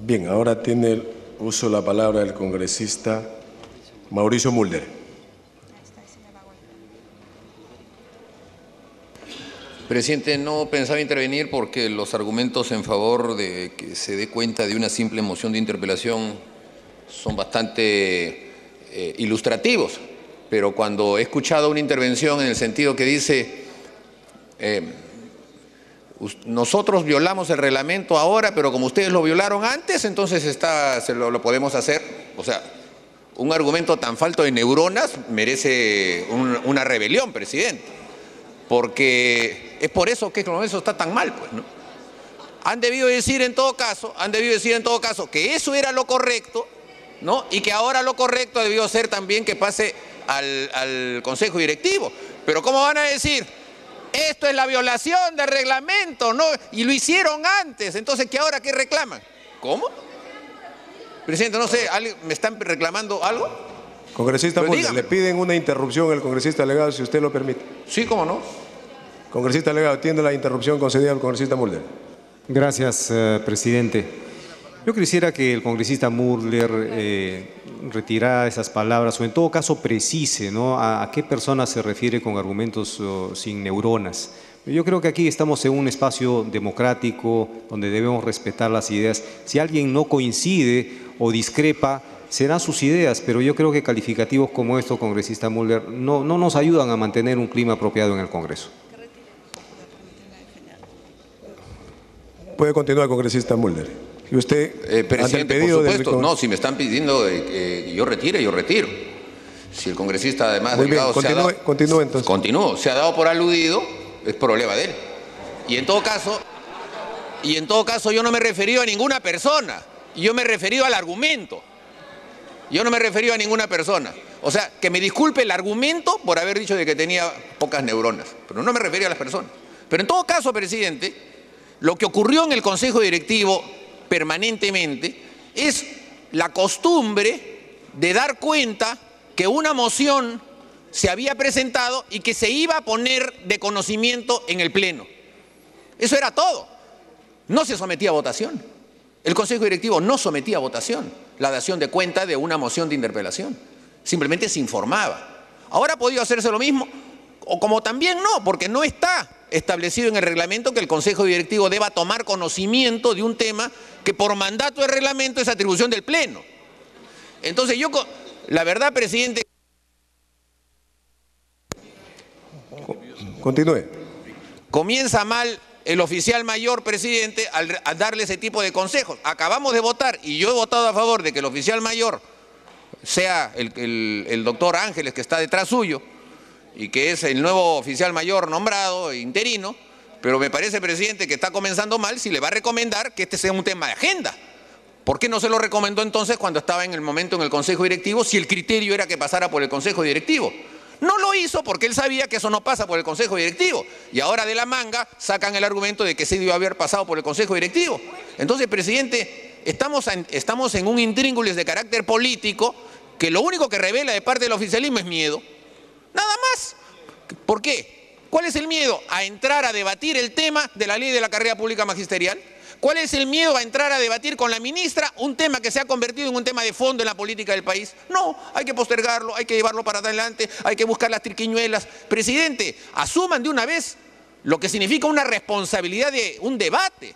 Bien, ahora tiene uso la palabra el congresista Mauricio Mulder. Presidente, no pensaba intervenir porque los argumentos en favor de que se dé cuenta de una simple moción de interpelación son bastante ilustrativos, pero cuando he escuchado una intervención en el sentido que dice nosotros violamos el reglamento ahora, pero como ustedes lo violaron antes, entonces lo podemos hacer. O sea, un argumento tan falto de neuronas merece una rebelión, presidente. Porque es por eso que eso está tan mal, pues, ¿no? Han debido decir en todo caso que eso era lo correcto, ¿no? Y que ahora lo correcto debió ser también que pase al Consejo Directivo. Pero ¿cómo van a decir? Esto es la violación del reglamento, ¿no? Y lo hicieron antes, entonces ¿qué ahora qué reclaman? ¿Cómo? Presidente, no sé, ¿me están reclamando algo? Congresista Mulder, le piden una interrupción al congresista delegado, si usted lo permite. Sí, cómo no. Congresista delegado, tiene la interrupción concedida al congresista Mulder. Gracias, presidente. Yo quisiera que el congresista Mulder retirara esas palabras o en todo caso precise, ¿no?, a qué persona se refiere con argumentos sin neuronas. Yo creo que aquí estamos en un espacio democrático donde debemos respetar las ideas. Si alguien no coincide o discrepa, serán sus ideas, pero yo creo que calificativos como estos, congresista Mulder, no nos ayudan a mantener un clima apropiado en el Congreso. Puede continuar, congresista Mulder. Y usted, presidente, por supuesto, no, si me están pidiendo que yo retire, yo retiro. Si el congresista además Muy bien, continúe entonces. Continúo, se ha dado por aludido, es problema de él. Y en todo caso yo no me he referido a ninguna persona, yo me he referido al argumento. Yo no me he referido a ninguna persona. O sea, que me disculpe el argumento por haber dicho de que tenía pocas neuronas, pero no me refería a las personas. Pero en todo caso, presidente, lo que ocurrió en el Consejo Directivo permanentemente es la costumbre de dar cuenta que una moción se había presentado y que se iba a poner de conocimiento en el Pleno. Eso era todo. No se sometía a votación. El Consejo Directivo no sometía a votación la dación de cuenta de una moción de interpelación. Simplemente se informaba. Ahora ha podido hacerse lo mismo, o como también no, porque no está establecido en el reglamento que el Consejo Directivo deba tomar conocimiento de un tema que por mandato de reglamento es atribución del Pleno. Entonces yo, la verdad, presidente... Continúe. Comienza mal el oficial mayor, presidente, al darle ese tipo de consejos. Acabamos de votar y yo he votado a favor de que el oficial mayor sea el doctor Ángeles, que está detrás suyo, y que es el nuevo oficial mayor nombrado, interino, pero me parece, presidente, que está comenzando mal si le va a recomendar que este sea un tema de agenda. ¿Por qué no se lo recomendó entonces cuando estaba en el momento en el Consejo Directivo si el criterio era que pasara por el Consejo Directivo? No lo hizo porque él sabía que eso no pasa por el Consejo Directivo. Y ahora de la manga sacan el argumento de que sí debió haber pasado por el Consejo Directivo. Entonces, presidente, estamos en un intríngulis de carácter político que lo único que revela de parte del oficialismo es miedo. Nada más. ¿Por qué? ¿Cuál es el miedo? A entrar a debatir el tema de la ley de la carrera pública magisterial. ¿Cuál es el miedo a entrar a debatir con la ministra un tema que se ha convertido en un tema de fondo en la política del país? No, hay que postergarlo, hay que llevarlo para adelante, hay que buscar las triquiñuelas. Presidente, asuman de una vez lo que significa una responsabilidad de un debate.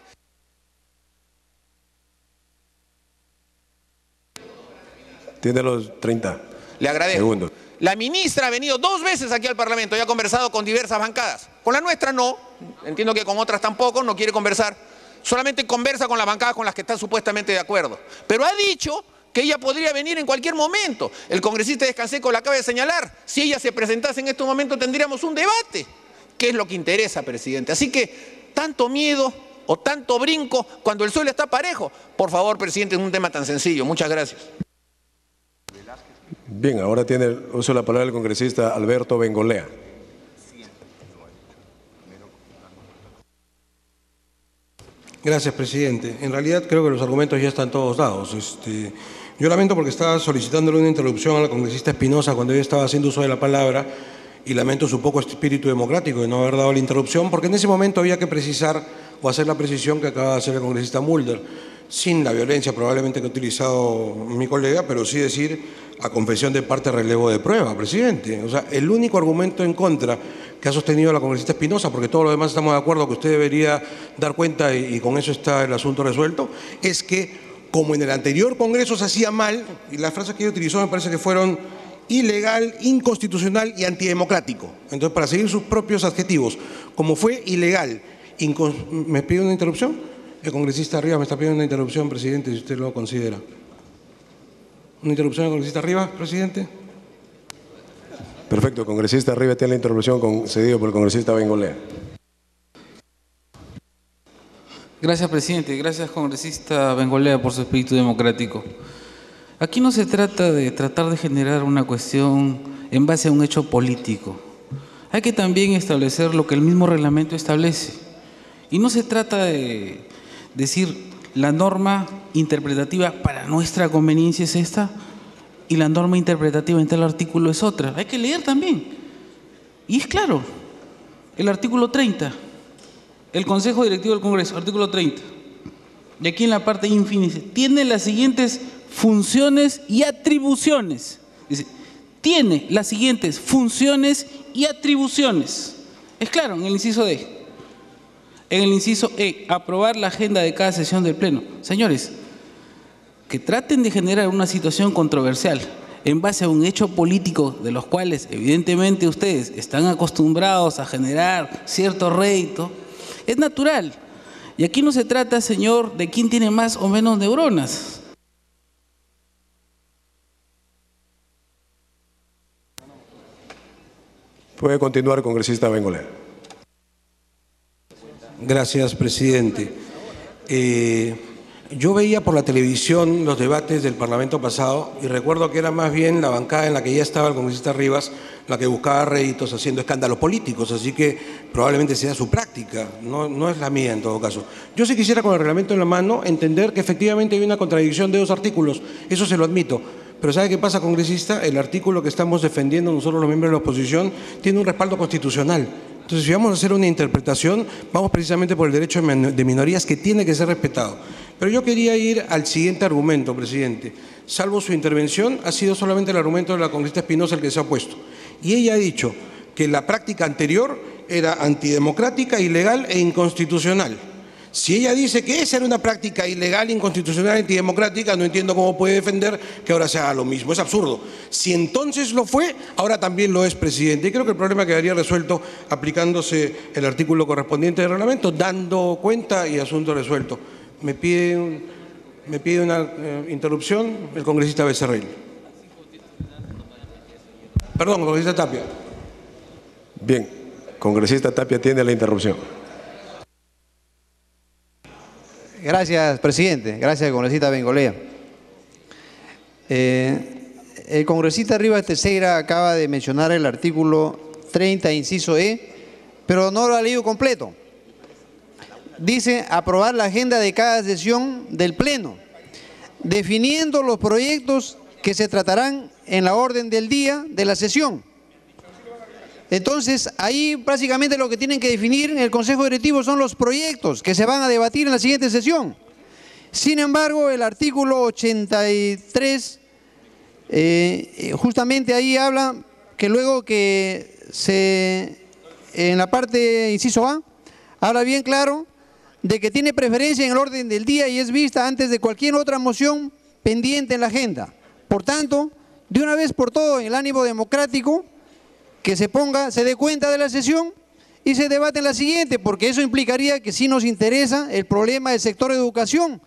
Tiene los 30 Le agradezco. segundos. La ministra ha venido 2 veces aquí al Parlamento y ha conversado con diversas bancadas. Con la nuestra no, entiendo que con otras tampoco, no quiere conversar. Solamente conversa con las bancadas con las que está supuestamente de acuerdo. Pero ha dicho que ella podría venir en cualquier momento. El congresista Descanseco la acaba de señalar. Si ella se presentase en este momento tendríamos un debate. ¿Qué es lo que interesa, presidente? Así que tanto miedo o tanto brinco cuando el suelo está parejo. Por favor, presidente, es un tema tan sencillo. Muchas gracias. Bien, ahora tiene uso la palabra el congresista Alberto Bengolea. Gracias, presidente. En realidad creo que los argumentos ya están todos dados. Yo lamento porque estaba solicitándole una interrupción a la congresista Espinosa cuando ella estaba haciendo uso de la palabra y lamento su poco espíritu democrático de no haber dado la interrupción porque en ese momento había que precisar o hacer la precisión que acaba de hacer el congresista Mulder, sin la violencia probablemente que ha utilizado mi colega, pero sí decir a confesión de parte relevo de prueba, presidente. O sea, el único argumento en contra que ha sostenido la congresista Espinosa, porque todos los demás estamos de acuerdo que usted debería dar cuenta y con eso está el asunto resuelto, es que como en el anterior Congreso se hacía mal, y las frases que ella utilizó me parece que fueron ilegal, inconstitucional y antidemocrático. Entonces, para seguir sus propios adjetivos, como fue ilegal, ¿me pide una interrupción? El congresista Rivas me está pidiendo una interrupción, presidente, si usted lo considera. ¿Una interrupción al congresista Rivas, presidente? Perfecto, congresista Rivas tiene la interrupción concedida por el congresista Bengolea. Gracias, presidente. Gracias, congresista Bengolea, por su espíritu democrático. Aquí no se trata de tratar de generar una cuestión en base a un hecho político. Hay que también establecer lo que el mismo reglamento establece. Y no se trata de decir la norma interpretativa para nuestra conveniencia es esta y la norma interpretativa en tal artículo es otra. Hay que leer también. Y es claro, el artículo 30, el Consejo Directivo del Congreso, artículo 30. Y aquí en la parte ínfima dice, tiene las siguientes funciones y atribuciones. Dice, tiene las siguientes funciones y atribuciones. Es claro, en el inciso D. En el inciso E, aprobar la agenda de cada sesión del Pleno. Señores, que traten de generar una situación controversial en base a un hecho político de los cuales evidentemente ustedes están acostumbrados a generar cierto rédito, es natural. Y aquí no se trata, señor, de quién tiene más o menos neuronas. Puede continuar, congresista Bengolea. Gracias, presidente. Yo veía por la televisión los debates del Parlamento pasado y recuerdo que era más bien la bancada en la que ya estaba el congresista Rivas la que buscaba réditos haciendo escándalos políticos, así que probablemente sea su práctica, no es la mía en todo caso. Yo sí quisiera, con el reglamento en la mano, entender que efectivamente hay una contradicción de 2 artículos, eso se lo admito. Pero ¿sabe qué pasa, congresista? El artículo que estamos defendiendo nosotros los miembros de la oposición tiene un respaldo constitucional. Entonces, si vamos a hacer una interpretación, vamos precisamente por el derecho de minorías que tiene que ser respetado. Pero yo quería ir al siguiente argumento, presidente. Salvo su intervención, ha sido solamente el argumento de la congresista Espinosa el que se ha opuesto. Y ella ha dicho que la práctica anterior era antidemocrática, ilegal e inconstitucional. Si ella dice que esa era una práctica ilegal, inconstitucional, antidemocrática, no entiendo cómo puede defender que ahora se haga lo mismo. Es absurdo. Si entonces lo fue, ahora también lo es, presidente. Y creo que el problema quedaría resuelto aplicándose el artículo correspondiente del reglamento, dando cuenta y asunto resuelto. Me pide una interrupción el congresista Becerril. Perdón, congresista Tapia. Bien, congresista Tapia tiene la interrupción. Gracias, presidente. Gracias, congresista Bengolea. El congresista Rivas Teixeira acaba de mencionar el artículo 30, inciso E, pero no lo ha leído completo. Dice aprobar la agenda de cada sesión del Pleno, definiendo los proyectos que se tratarán en la orden del día de la sesión. Entonces, ahí prácticamente lo que tienen que definir en el Consejo Directivo son los proyectos que se van a debatir en la siguiente sesión. Sin embargo, el artículo 83, justamente ahí habla que luego que en la parte inciso A, habla bien claro de que tiene preferencia en el orden del día y es vista antes de cualquier otra moción pendiente en la agenda. Por tanto, de una vez por todo, en el ánimo democrático, que se dé cuenta de la sesión y se debate en la siguiente, porque eso implicaría que sí nos interesa el problema del sector de educación,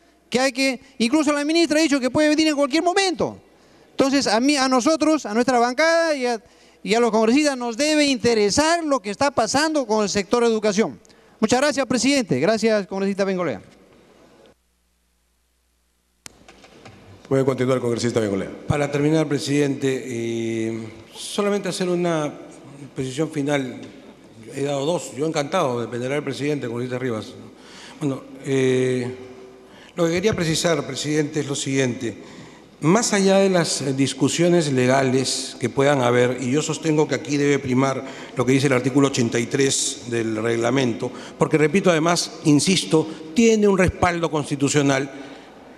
incluso la ministra ha dicho que puede venir en cualquier momento. Entonces, a nosotros, a nuestra bancada y a los congresistas nos debe interesar lo que está pasando con el sector de educación. Muchas gracias, presidente. Gracias, congresista Bengolea. Puede continuar, congresista Bengolea. Para terminar, presidente, solamente hacer una precisión final. He dado 2, yo encantado, dependerá del presidente, congresista Rivas. Bueno, lo que quería precisar, presidente, es lo siguiente. Más allá de las discusiones legales que puedan haber, y yo sostengo que aquí debe primar lo que dice el artículo 83 del reglamento, porque repito, además, insisto, tiene un respaldo constitucional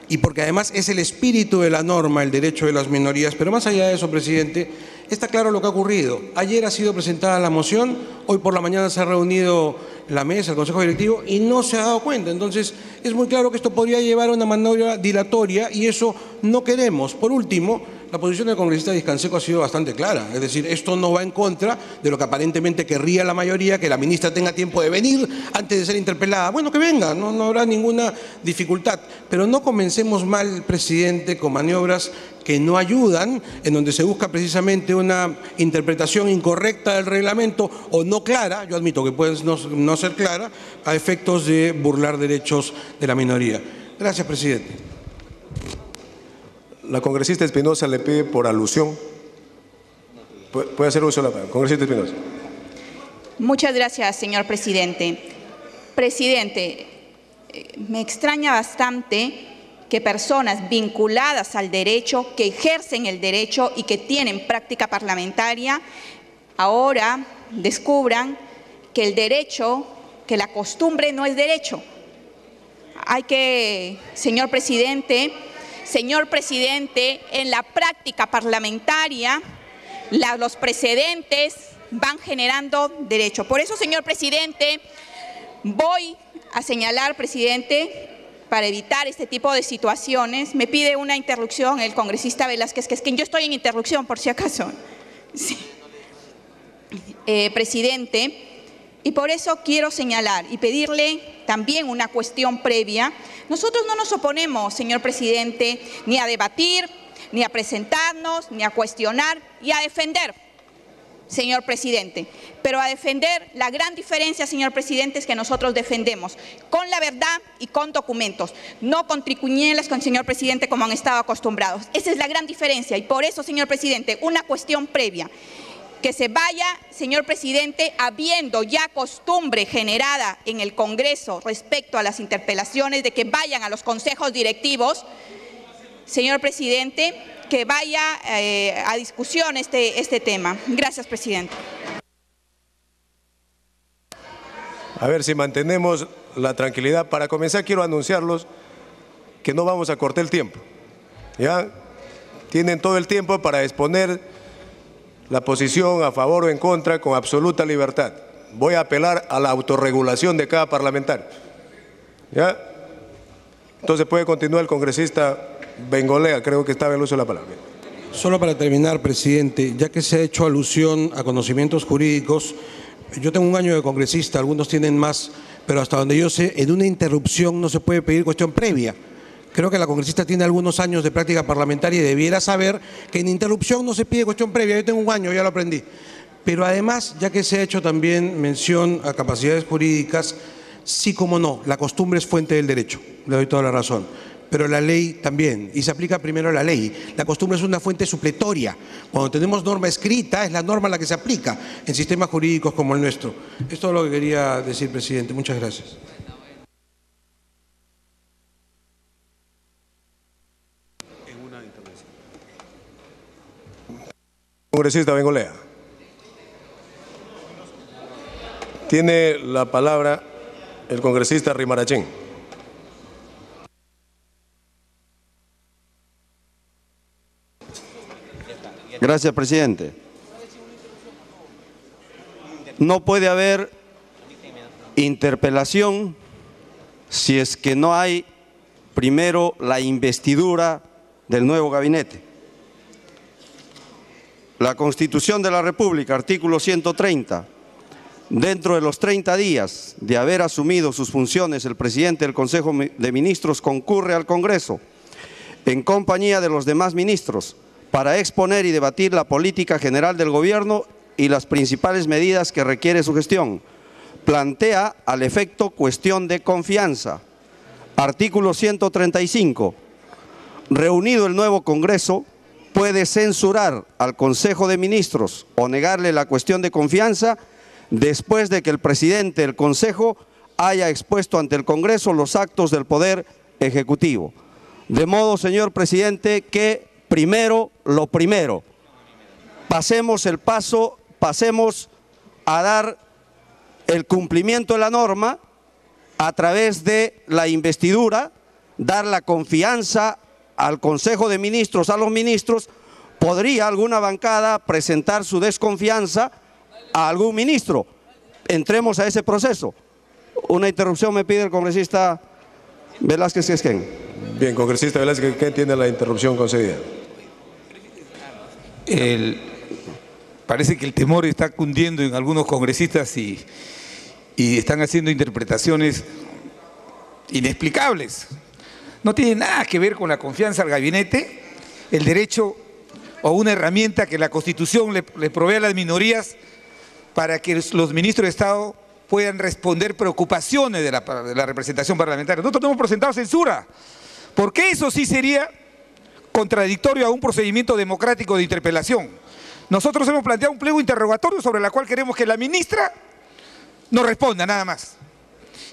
y porque además es el espíritu de la norma, el derecho de las minorías. Pero más allá de eso, presidente, está claro lo que ha ocurrido. Ayer ha sido presentada la moción, hoy por la mañana se ha reunido la mesa, el Consejo Directivo, y no se ha dado cuenta. Entonces, es muy claro que esto podría llevar a una maniobra dilatoria y eso no queremos. Por último, la posición del congresista Discanseco ha sido bastante clara. Es decir, esto no va en contra de lo que aparentemente querría la mayoría, que la ministra tenga tiempo de venir antes de ser interpelada. Bueno, que venga, no habrá ninguna dificultad. Pero no comencemos mal, presidente, con maniobras que no ayudan, en donde se busca precisamente una interpretación incorrecta del reglamento o no clara, yo admito que puede no ser clara, a efectos de burlar derechos de la minoría. Gracias, presidente. La congresista Espinosa le pide por alusión. Puede hacer uso de la palabra. Congresista Espinosa. Muchas gracias, señor presidente. Presidente, me extraña bastante que personas vinculadas al derecho, que ejercen el derecho y que tienen práctica parlamentaria, ahora descubran que el derecho, que la costumbre no es derecho. Señor presidente, en la práctica parlamentaria, los precedentes van generando derecho. Por eso, señor presidente, voy a señalar, presidente, para evitar este tipo de situaciones, me pide una interrupción el congresista Velázquez, que es que yo estoy en interrupción, por si acaso. Sí. Presidente, Y por eso quiero señalar y pedirle también una cuestión previa. Nosotros no nos oponemos, señor presidente, ni a debatir, ni a presentarnos, ni a cuestionar y a defender, señor presidente. Pero a defender, la gran diferencia, señor presidente, es que nosotros defendemos con la verdad y con documentos, no con tricuñuelas, con señor presidente, como han estado acostumbrados. Esa es la gran diferencia y por eso, señor presidente, una cuestión previa. Que se vaya, señor presidente, habiendo ya costumbre generada en el Congreso respecto a las interpelaciones de que vayan a los consejos directivos, señor presidente, que vaya a discusión este tema. Gracias, presidente. A ver si mantenemos la tranquilidad. Para comenzar, quiero anunciarlos que no vamos a cortar el tiempo. ¿Ya? Tienen todo el tiempo para exponer la posición a favor o en contra con absoluta libertad. Voy a apelar a la autorregulación de cada parlamentario. ¿Ya? Entonces puede continuar el congresista Bengolea, creo que estaba en el uso de la palabra. Solo para terminar, presidente, ya que se ha hecho alusión a conocimientos jurídicos, yo tengo un año de congresista, algunos tienen más, pero hasta donde yo sé, en una interrupción no se puede pedir cuestión previa. Creo que la congresista tiene algunos años de práctica parlamentaria y debiera saber que en interrupción no se pide cuestión previa. Yo tengo un año, ya lo aprendí. Pero además, ya que se ha hecho también mención a capacidades jurídicas, sí como no, la costumbre es fuente del derecho, le doy toda la razón. Pero la ley también, y se aplica primero la ley. La costumbre es una fuente supletoria. Cuando tenemos norma escrita, es la norma la que se aplica en sistemas jurídicos como el nuestro. Esto es todo lo que quería decir, presidente. Muchas gracias. Congresista Bengolea. Tiene la palabra el congresista Rimarachén. Gracias, presidente. No puede haber interpelación si es que no hay primero la investidura del nuevo gabinete. La Constitución de la República, artículo 130, dentro de los 30 días de haber asumido sus funciones, el presidente del Consejo de Ministros concurre al Congreso en compañía de los demás ministros para exponer y debatir la política general del gobierno y las principales medidas que requiere su gestión. Plantea al efecto cuestión de confianza. Artículo 135. Reunido el nuevo Congreso, puede censurar al Consejo de Ministros o negarle la cuestión de confianza después de que el presidente del Consejo haya expuesto ante el Congreso los actos del Poder Ejecutivo. De modo, señor presidente, que primero lo primero, pasemos a dar el cumplimiento de la norma a través de la investidura, dar la confianza al Consejo de Ministros, a los ministros. ¿Podría alguna bancada presentar su desconfianza a algún ministro? Entremos a ese proceso. Una interrupción me pide el congresista Velázquez Quezquén. Bien, congresista Velázquez Quezquén tiene la interrupción concedida. Parece que el temor está cundiendo en algunos congresistas y están haciendo interpretaciones inexplicables. No tiene nada que ver con la confianza al gabinete, el derecho o una herramienta que la Constitución le provee a las minorías para que los ministros de Estado puedan responder preocupaciones de la representación parlamentaria. Nosotros no hemos presentado censura, porque eso sí sería contradictorio a un procedimiento democrático de interpelación. Nosotros hemos planteado un pliego interrogatorio sobre el cual queremos que la ministra nos responda, nada más.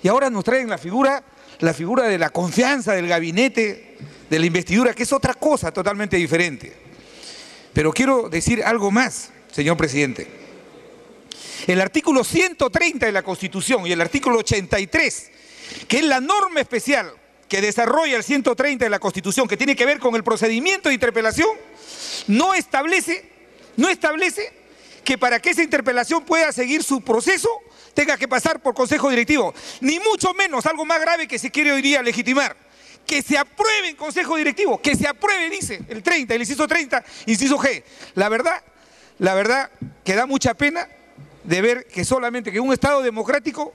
Y ahora nos traen la figura de la confianza del gabinete, de la investidura, que es otra cosa totalmente diferente. Pero quiero decir algo más, señor presidente. El artículo 130 de la Constitución y el artículo 83, que es la norma especial que desarrolla el 130 de la Constitución, que tiene que ver con el procedimiento de interpelación, no establece que para que esa interpelación pueda seguir su proceso tenga que pasar por consejo directivo, ni mucho menos algo más grave que se quiere hoy día legitimar, que se apruebe en consejo directivo, que se apruebe, dice el 30, el inciso 30, inciso G. La verdad que da mucha pena de ver que solamente que en un Estado democrático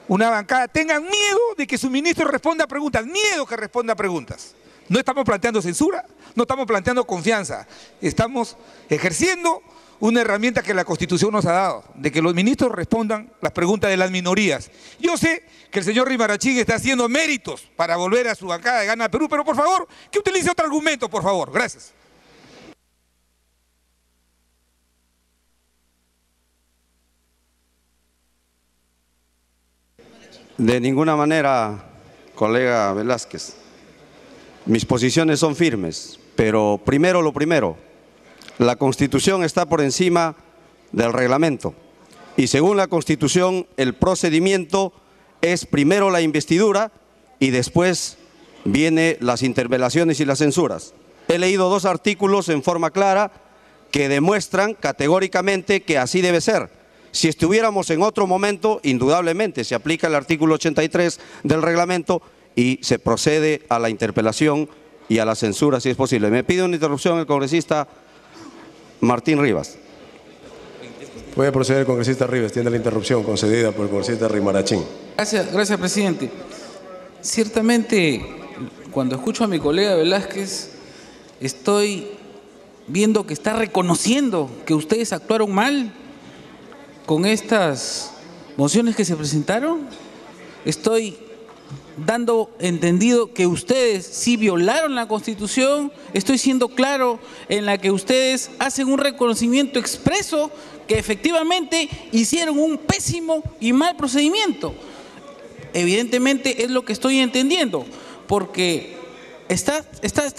una bancada tengan miedo de que su ministro responda a preguntas, miedo que responda a preguntas. No estamos planteando censura, no estamos planteando confianza, estamos ejerciendo una herramienta que la Constitución nos ha dado, de que los ministros respondan las preguntas de las minorías. Yo sé que el señor Rimarachín está haciendo méritos para volver a su bancada de Gana Perú, pero por favor, que utilice otro argumento, por favor. Gracias. De ninguna manera, colega Velázquez. Mis posiciones son firmes, pero primero lo primero, la Constitución está por encima del reglamento y según la Constitución el procedimiento es primero la investidura y después vienen las interpelaciones y las censuras. He leído 2 artículos en forma clara que demuestran categóricamente que así debe ser. Si estuviéramos en otro momento, indudablemente se aplica el artículo 83 del reglamento y se procede a la interpelación y a la censura si es posible. Me pide una interrupción el congresista Martín Rivas. Puede proceder el congresista Rivas, tiene la interrupción concedida por el congresista Rimarachín. Gracias, presidente. Ciertamente, cuando escucho a mi colega Velázquez, estoy viendo que está reconociendo que ustedes actuaron mal con estas mociones que se presentaron. Estoy dando entendido que ustedes sí violaron la Constitución. Estoy siendo claro en la que ustedes hacen un reconocimiento expreso que efectivamente hicieron un pésimo y mal procedimiento. Evidentemente es lo que estoy entendiendo, porque está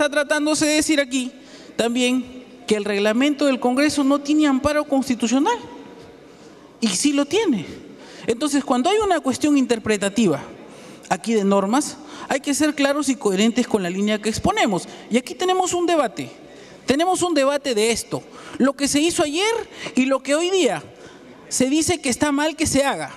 tratándose de decir aquí también que el reglamento del Congreso no tiene amparo constitucional. Y sí lo tiene. Entonces, cuando hay una cuestión interpretativa aquí de normas, hay que ser claros y coherentes con la línea que exponemos. Y aquí tenemos un debate. Tenemos un debate de esto. Lo que se hizo ayer y lo que hoy día se dice que está mal que se haga.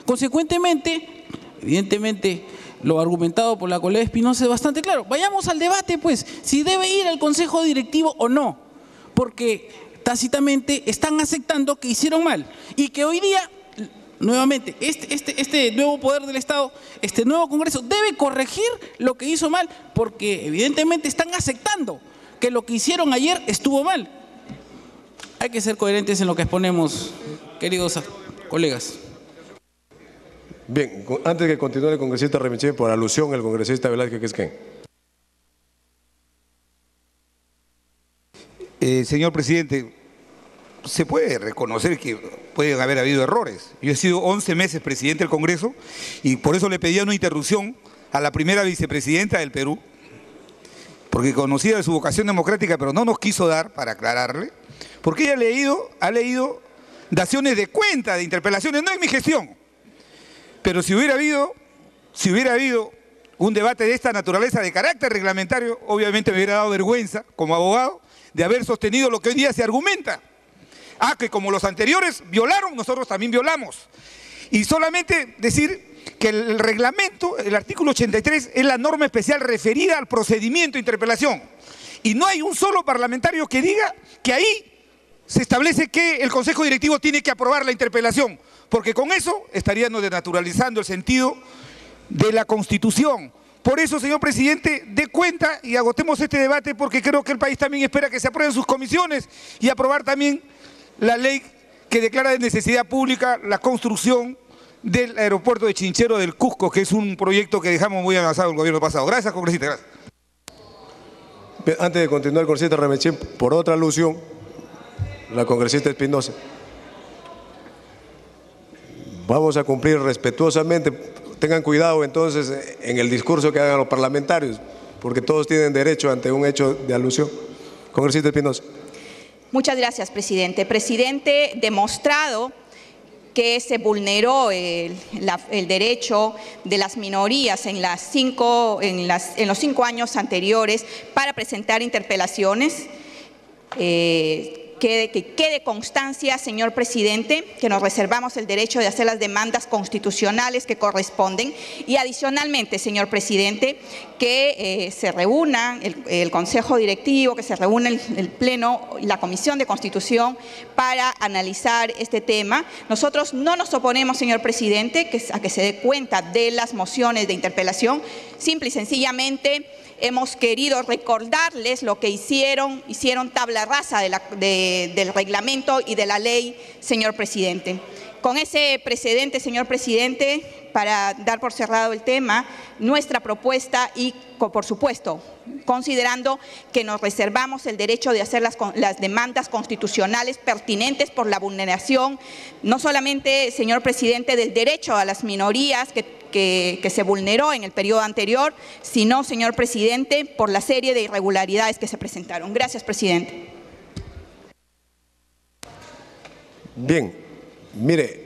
Consecuentemente, evidentemente, lo argumentado por la colega Espinosa es bastante claro. Vayamos al debate, pues, si debe ir al Consejo Directivo o no. Porque tácitamente están aceptando que hicieron mal y que hoy día, nuevamente, este nuevo poder del Estado, este nuevo Congreso debe corregir lo que hizo mal, porque evidentemente están aceptando que lo que hicieron ayer estuvo mal. Hay que ser coherentes en lo que exponemos, queridos colegas. Bien, antes de que continúe el congresista Rimarachín, por alusión al congresista Velázquez, ¿qué es qué? Señor presidente, se puede reconocer que pueden haber habido errores. Yo he sido 11 meses presidente del Congreso y por eso le pedía una interrupción a la primera vicepresidenta del Perú, porque conocía de su vocación democrática, pero no nos quiso dar para aclararle, porque ella ha leído daciones de cuenta de interpelaciones, no en mi gestión. Pero si hubiera habido un debate de esta naturaleza de carácter reglamentario, obviamente me hubiera dado vergüenza como abogado de haber sostenido lo que hoy día se argumenta. Que como los anteriores violaron, nosotros también violamos. Y solamente decir que el reglamento, el artículo 83, es la norma especial referida al procedimiento de interpelación. Y no hay un solo parlamentario que diga que ahí se establece que el Consejo Directivo tiene que aprobar la interpelación, porque con eso estaríamos desnaturalizando el sentido de la Constitución. Por eso, señor presidente, dé cuenta y agotemos este debate, porque creo que el país también espera que se aprueben sus comisiones y aprobar también la ley que declara de necesidad pública la construcción del aeropuerto de Chinchero del Cusco, que es un proyecto que dejamos muy avanzado el gobierno pasado. Gracias, congresista. Gracias. Bien, antes de continuar el congresista Rimarachín, por otra alusión, la congresista Espinosa. Vamos a cumplir respetuosamente. Tengan cuidado entonces en el discurso que hagan los parlamentarios, porque todos tienen derecho ante un hecho de alusión. Congresista Espinosa. Muchas gracias, presidente. Presidente, demostrado que se vulneró el derecho de las minorías en los 5 años anteriores para presentar interpelaciones, que que quede constancia, señor presidente, que nos reservamos el derecho de hacer las demandas constitucionales que corresponden y adicionalmente, señor presidente, que se reúna el Consejo Directivo, que se reúna el Pleno y la Comisión de Constitución para analizar este tema. Nosotros no nos oponemos, señor presidente, a que se dé cuenta de las mociones de interpelación. Simple y sencillamente hemos querido recordarles lo que hicieron tabla rasa del reglamento y de la ley, señor presidente. Con ese precedente, señor presidente, para dar por cerrado el tema, nuestra propuesta y, por supuesto, considerando que nos reservamos el derecho de hacer las demandas constitucionales pertinentes por la vulneración, no solamente, señor presidente, del derecho a las minorías que se vulneró en el periodo anterior, sino, señor presidente, por la serie de irregularidades que se presentaron. Gracias, presidente. Bien, mire,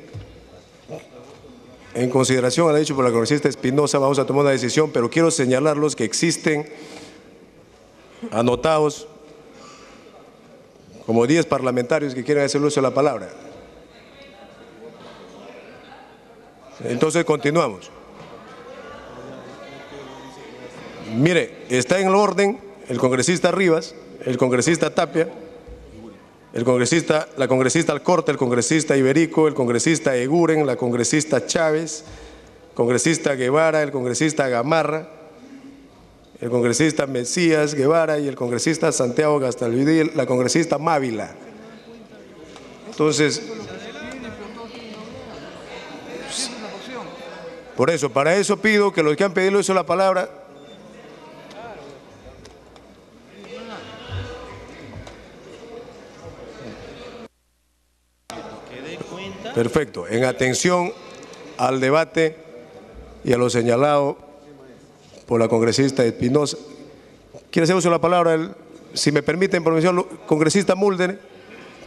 en consideración a lo dicho por la congresista Espinosa, vamos a tomar una decisión, pero quiero señalarlos que existen anotados como 10 parlamentarios que quieren hacer uso de la palabra. Entonces continuamos. Mire, está en el orden el congresista Rivas, el congresista Tapia, la congresista Alcorta, el congresista Iberico, el congresista Eguren, la congresista Chávez, el congresista Guevara, el congresista Gamarra, el congresista Mesías Guevara y el congresista Santiago Gastalvidí, la congresista Mávila. Entonces, por eso, para eso pido que los que han pedido eso la palabra perfecto, en atención al debate y a lo señalado por la congresista Espinosa. ¿Quiere hacer uso de la palabra, si me permiten, por mención, congresista Mulder,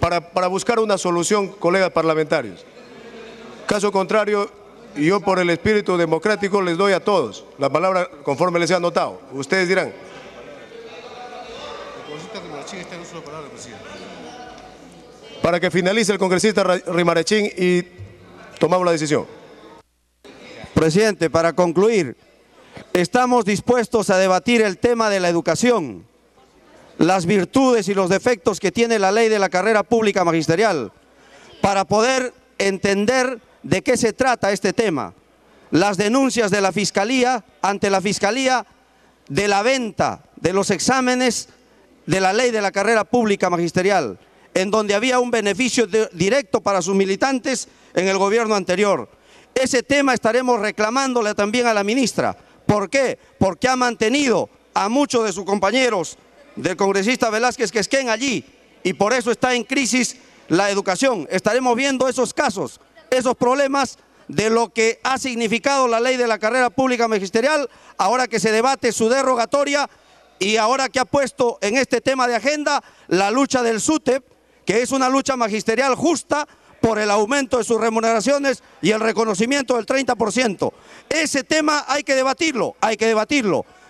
para buscar una solución, colegas parlamentarios? Caso contrario, yo por el espíritu democrático les doy a todos la palabra conforme les he anotado. Ustedes dirán. Para que finalice el congresista Rimarechín y tomamos la decisión. Presidente, para concluir, estamos dispuestos a debatir el tema de la educación, las virtudes y los defectos que tiene la ley de la carrera pública magisterial, para poder entender de qué se trata este tema. Las denuncias de la Fiscalía ante la Fiscalía de la venta de los exámenes de la ley de la carrera pública magisterial, en donde había un beneficio directo para sus militantes en el gobierno anterior. Ese tema estaremos reclamándole también a la ministra. ¿Por qué? Porque ha mantenido a muchos de sus compañeros del congresista Velázquez Quesquén allí y por eso está en crisis la educación. Estaremos viendo esos casos, esos problemas de lo que ha significado la ley de la carrera pública magisterial, ahora que se debate su derogatoria y ahora que ha puesto en este tema de agenda la lucha del SUTEP, que es una lucha magisterial justa por el aumento de sus remuneraciones y el reconocimiento del 30%. Ese tema hay que debatirlo,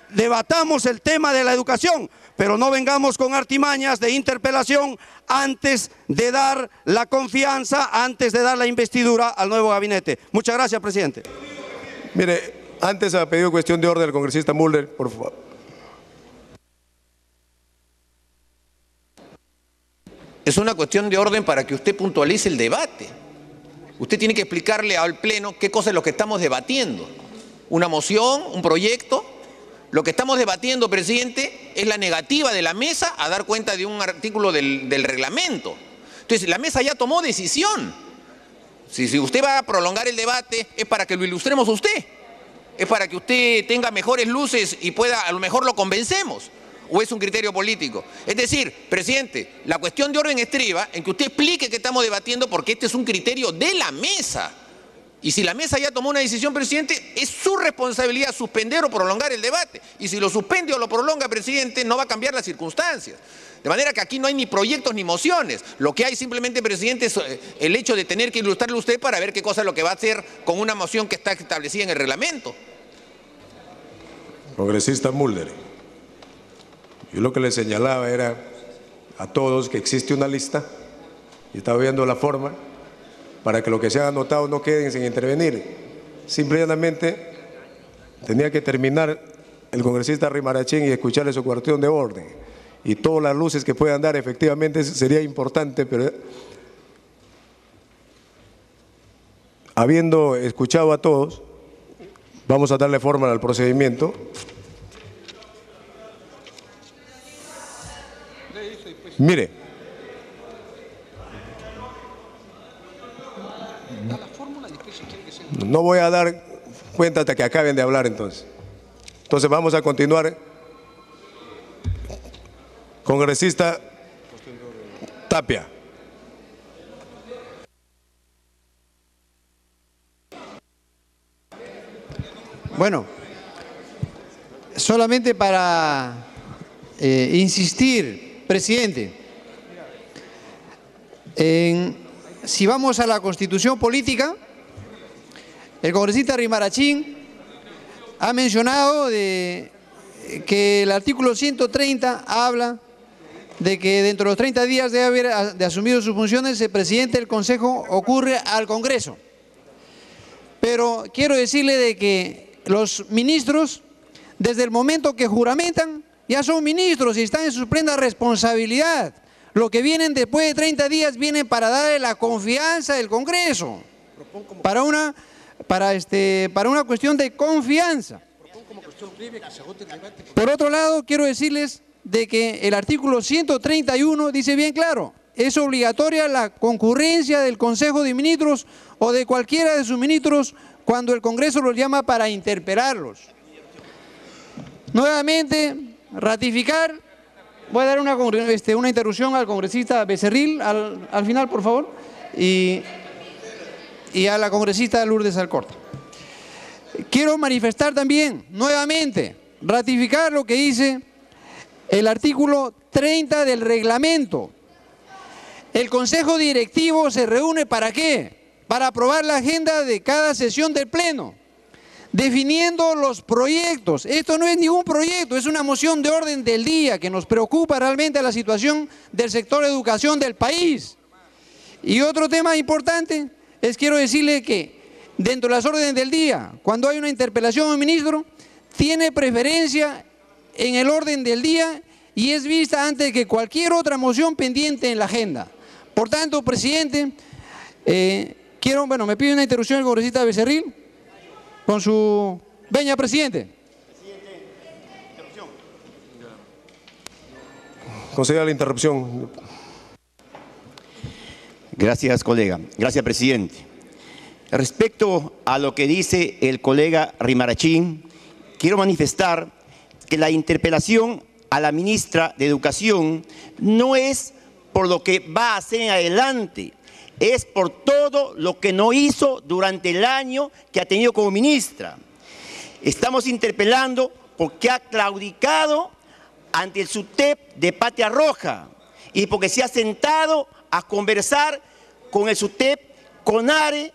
Debatamos el tema de la educación, pero no vengamos con artimañas de interpelación antes de dar la confianza, antes de dar la investidura al nuevo gabinete. Muchas gracias, presidente. Mire, antes ha pedido cuestión de orden el congresista Mulder, por favor. Es una cuestión de orden para que usted puntualice el debate. Usted tiene que explicarle al Pleno qué cosa es lo que estamos debatiendo. ¿Una moción? ¿Un proyecto? Lo que estamos debatiendo, presidente, es la negativa de la mesa a dar cuenta de un artículo del reglamento. Entonces, la mesa ya tomó decisión. Si usted va a prolongar el debate, es para que lo ilustremos usted. Es para que usted tenga mejores luces y pueda, a lo mejor lo convencemos. ¿O es un criterio político? Es decir, presidente, la cuestión de orden estriba en que usted explique qué estamos debatiendo porque este es un criterio de la mesa. Y si la mesa ya tomó una decisión, presidente, es su responsabilidad suspender o prolongar el debate. Y si lo suspende o lo prolonga, presidente, no va a cambiar las circunstancias. De manera que aquí no hay ni proyectos ni mociones. Lo que hay simplemente, presidente, es el hecho de tener que ilustrarle usted para ver qué cosa es lo que va a hacer con una moción que está establecida en el reglamento. Congresista Mulder. Yo lo que le señalaba era a todos que existe una lista y estaba viendo la forma para que lo que se ha anotado no queden sin intervenir. Simplemente tenía que terminar el congresista Rimarachín y escucharle su cuestión de orden. Y todas las luces que puedan dar efectivamente sería importante, pero habiendo escuchado a todos, vamos a darle forma al procedimiento. Mire, no voy a dar cuenta hasta que acaben de hablar entonces. Entonces vamos a continuar. Congresista Tapia. Bueno, solamente para insistir, presidente, si vamos a la Constitución Política, el congresista Rimarachín ha mencionado que el artículo 130 habla de que dentro de los 30 días de haber asumido sus funciones, el presidente del Consejo ocurre al Congreso. Pero quiero decirle de que los ministros, desde el momento que juramentan, ya son ministros y están en su plena responsabilidad. Lo que vienen después de 30 días vienen para darle la confianza del Congreso, para una cuestión de confianza. Por otro lado, quiero decirles de que el artículo 131 dice bien claro, es obligatoria la concurrencia del Consejo de Ministros o de cualquiera de sus ministros cuando el Congreso los llama para interpelarlos. Nuevamente, ratificar, voy a dar una interrupción al congresista Becerril al final, por favor, y a la congresista Lourdes Alcorta. Quiero manifestar también, nuevamente, ratificar lo que dice el artículo 30 del reglamento. El Consejo Directivo se reúne ¿para qué? Para aprobar la agenda de cada sesión del Pleno, definiendo los proyectos. Esto no es ningún proyecto, es una moción de orden del día que nos preocupa realmente la situación del sector de educación del país. Y otro tema importante es, quiero decirle que dentro de las órdenes del día, cuando hay una interpelación a un ministro, tiene preferencia en el orden del día y es vista antes que cualquier otra moción pendiente en la agenda. Por tanto, presidente, me pide una interrupción el congresista Becerril con su veña, presidente. Conceda la interrupción. Gracias, colega. Gracias, presidente. Respecto a lo que dice el colega Rimarachín, quiero manifestar que la interpelación a la ministra de Educación no es por lo que va a hacer en adelante, es por todo lo que no hizo durante el año que ha tenido como ministra. Estamos interpelando porque ha claudicado ante el SUTEP de Patria Roja y porque se ha sentado a conversar con el SUTEP CONARE,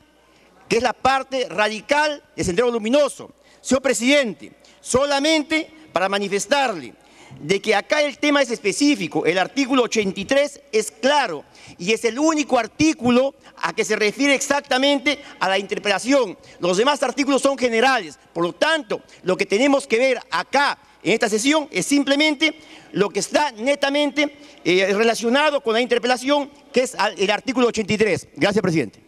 que es la parte radical de Sendero Luminoso. Señor presidente, solamente para manifestarle de que acá el tema es específico, el artículo 83 es claro y es el único artículo a que se refiere exactamente a la interpelación. Los demás artículos son generales, por lo tanto, lo que tenemos que ver acá en esta sesión es simplemente lo que está netamente relacionado con la interpelación, que es el artículo 83. Gracias, presidente.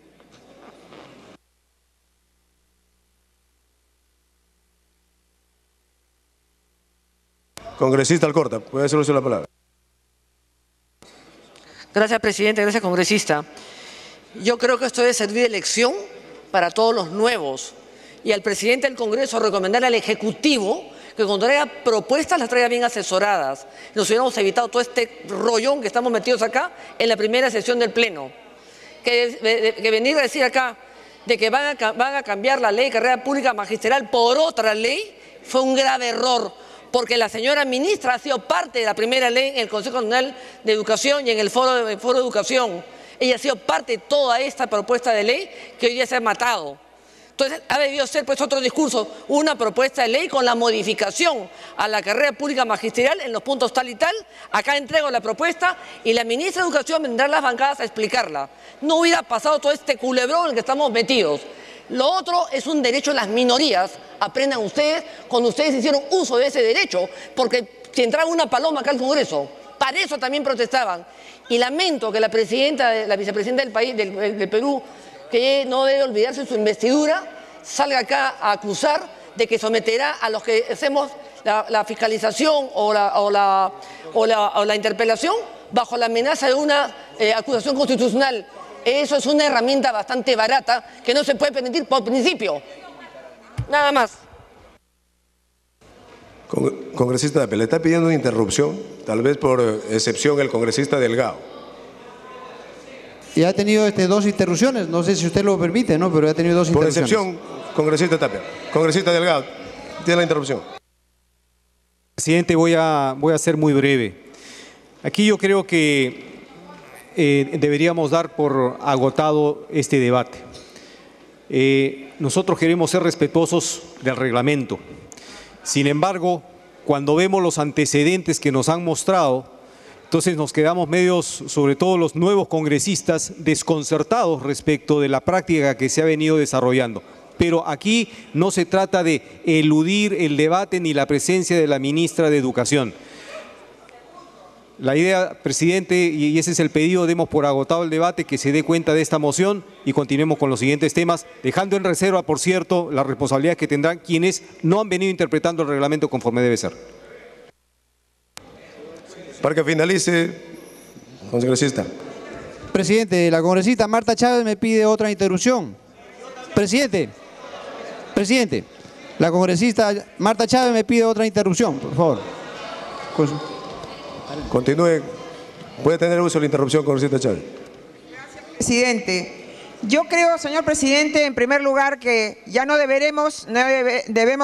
Congresista Alcorta, puede hacer uso de la palabra. Gracias, presidente. Gracias, congresista. Yo creo que esto debe servir de lección para todos los nuevos y al presidente del Congreso recomendar al Ejecutivo que cuando traiga propuestas las traiga bien asesoradas. Nos hubiéramos evitado todo este rollón que estamos metidos acá en la primera sesión del Pleno. Que venir a decir acá de que van a cambiar la ley de carrera pública magisterial por otra ley fue un grave error, porque la señora ministra ha sido parte de la primera ley en el Consejo Nacional de Educación y en el Foro de Educación. Ella ha sido parte de toda esta propuesta de ley que hoy día se ha matado. Entonces, ha debido ser pues otro discurso, una propuesta de ley con la modificación a la carrera pública magisterial en los puntos tal y tal. Acá entrego la propuesta y la ministra de Educación vendrá a las bancadas a explicarla. No hubiera pasado todo este culebrón en el que estamos metidos. Lo otro es un derecho de las minorías. Aprendan ustedes, cuando ustedes hicieron uso de ese derecho, porque si entraba una paloma acá al Congreso, para eso también protestaban. Y lamento que la vicepresidenta del país, del Perú, que no debe olvidarse de su investidura, salga acá a acusar de que someterá a los que hacemos la fiscalización o la interpelación bajo la amenaza de una acusación constitucional. Eso es una herramienta bastante barata que no se puede permitir por principio. Nada más. Congresista Tapia, le está pidiendo una interrupción, tal vez por excepción el congresista Delgado. Y ha tenido dos interrupciones, no sé si usted lo permite, ¿no? Pero ha tenido dos interrupciones. Por excepción, congresista Tapia. Congresista Delgado, tiene la interrupción. Presidente, voy a ser muy breve. Aquí yo creo que deberíamos dar por agotado este debate. Nosotros queremos ser respetuosos del reglamento. Sin embargo, cuando vemos los antecedentes que nos han mostrado, entonces nos quedamos medios, sobre todo los nuevos congresistas, desconcertados respecto de la práctica que se ha venido desarrollando. Pero aquí no se trata de eludir el debate ni la presencia de la ministra de Educación. La idea, presidente, y ese es el pedido, demos por agotado el debate, que se dé cuenta de esta moción y continuemos con los siguientes temas, dejando en reserva, por cierto, las responsabilidades que tendrán quienes no han venido interpretando el reglamento conforme debe ser. Para que finalice, congresista. Presidente, la congresista Marta Chávez me pide otra interrupción. Presidente, la congresista Marta Chávez me pide otra interrupción, por favor. Continúe. Puede tener uso de la interrupción, congresista Chávez. Gracias, presidente. Yo creo, señor presidente, en primer lugar, que ya no debemos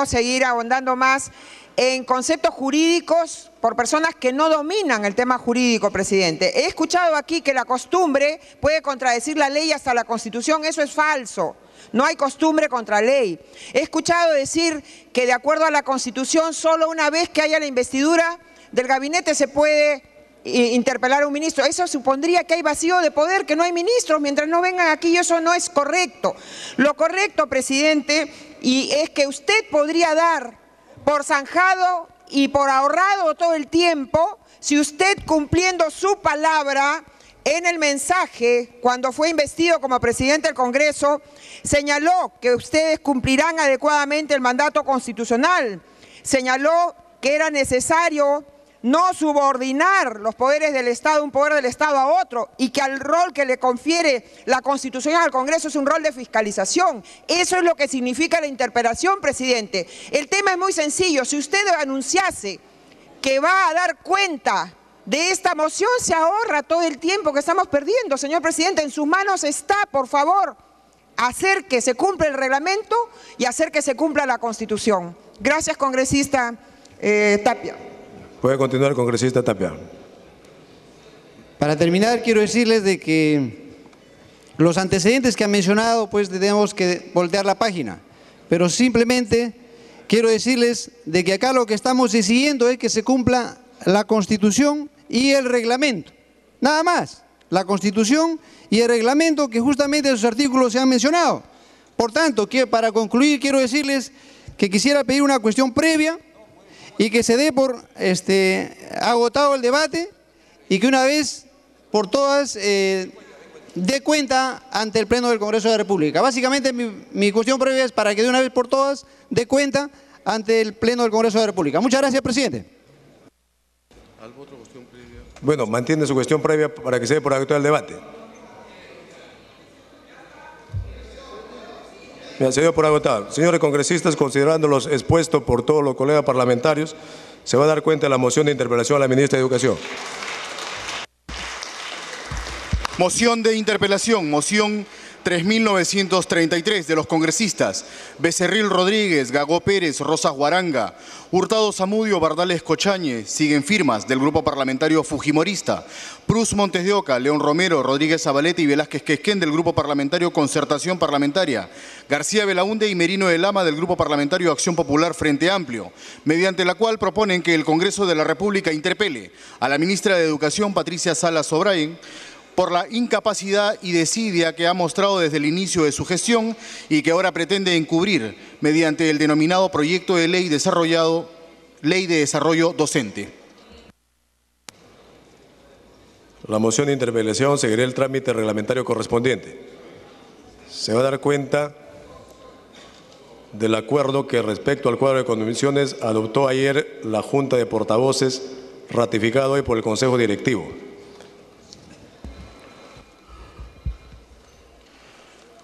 seguir ahondando más en conceptos jurídicos por personas que no dominan el tema jurídico, presidente. He escuchado aquí que la costumbre puede contradecir la ley hasta la Constitución. Eso es falso. No hay costumbre contra ley. He escuchado decir que de acuerdo a la Constitución, solo una vez que haya la investidura del gabinete se puede interpelar a un ministro. Eso supondría que hay vacío de poder, que no hay ministros mientras no vengan aquí, y eso no es correcto. Lo correcto, presidente, y es que usted podría dar por zanjado y por ahorrado todo el tiempo, si usted, cumpliendo su palabra en el mensaje cuando fue investido como presidente del Congreso, señaló que ustedes cumplirán adecuadamente el mandato constitucional, señaló que era necesario no subordinar los poderes del Estado, un poder del Estado a otro, y que el rol que le confiere la Constitución al Congreso es un rol de fiscalización. Eso es lo que significa la interpelación, presidente. El tema es muy sencillo. Si usted anunciase que va a dar cuenta de esta moción, se ahorra todo el tiempo que estamos perdiendo, señor presidente. En sus manos está, por favor, hacer que se cumpla el reglamento y hacer que se cumpla la Constitución. Gracias, congresista Tapia. Puede continuar, congresista Tapia. Para terminar, quiero decirles de que los antecedentes que han mencionado, pues tenemos que voltear la página. Pero simplemente quiero decirles de que acá lo que estamos exigiendo es que se cumpla la Constitución y el reglamento. Nada más, la Constitución y el reglamento, que justamente esos artículos se han mencionado. Por tanto, para concluir, quiero decirles que quisiera pedir una cuestión previa y que se dé por agotado el debate y que una vez por todas dé cuenta ante el Pleno del Congreso de la República. Básicamente mi cuestión previa es para que de una vez por todas dé cuenta ante el Pleno del Congreso de la República. Muchas gracias, presidente. Bueno, mantiene su cuestión previa para que se dé por agotado el debate. Se dio por agotado. Señores congresistas, considerando los expuestos por todos los colegas parlamentarios, se va a dar cuenta de la moción de interpelación a la ministra de Educación. Moción de interpelación, moción 3.933 de los congresistas Becerril Rodríguez, Gagó Pérez, Rosas Guaranga, Hurtado Zamudio, Bardales Cochañe, siguen firmas del Grupo Parlamentario Fujimorista, Prus Montes de Oca, León Romero, Rodríguez Zabaleta y Velázquez Quesquén del Grupo Parlamentario Concertación Parlamentaria, García Belaunde y Merino de Lama del Grupo Parlamentario Acción Popular Frente Amplio, mediante la cual proponen que el Congreso de la República interpele a la ministra de Educación, Patricia Salas O'Brien, por la incapacidad y desidia que ha mostrado desde el inicio de su gestión y que ahora pretende encubrir mediante el denominado proyecto de ley Ley de Desarrollo Docente. La moción de interpelación seguirá el trámite reglamentario correspondiente. Se va a dar cuenta del acuerdo que respecto al cuadro de comisiones adoptó ayer la Junta de Portavoces, ratificado hoy por el Consejo Directivo.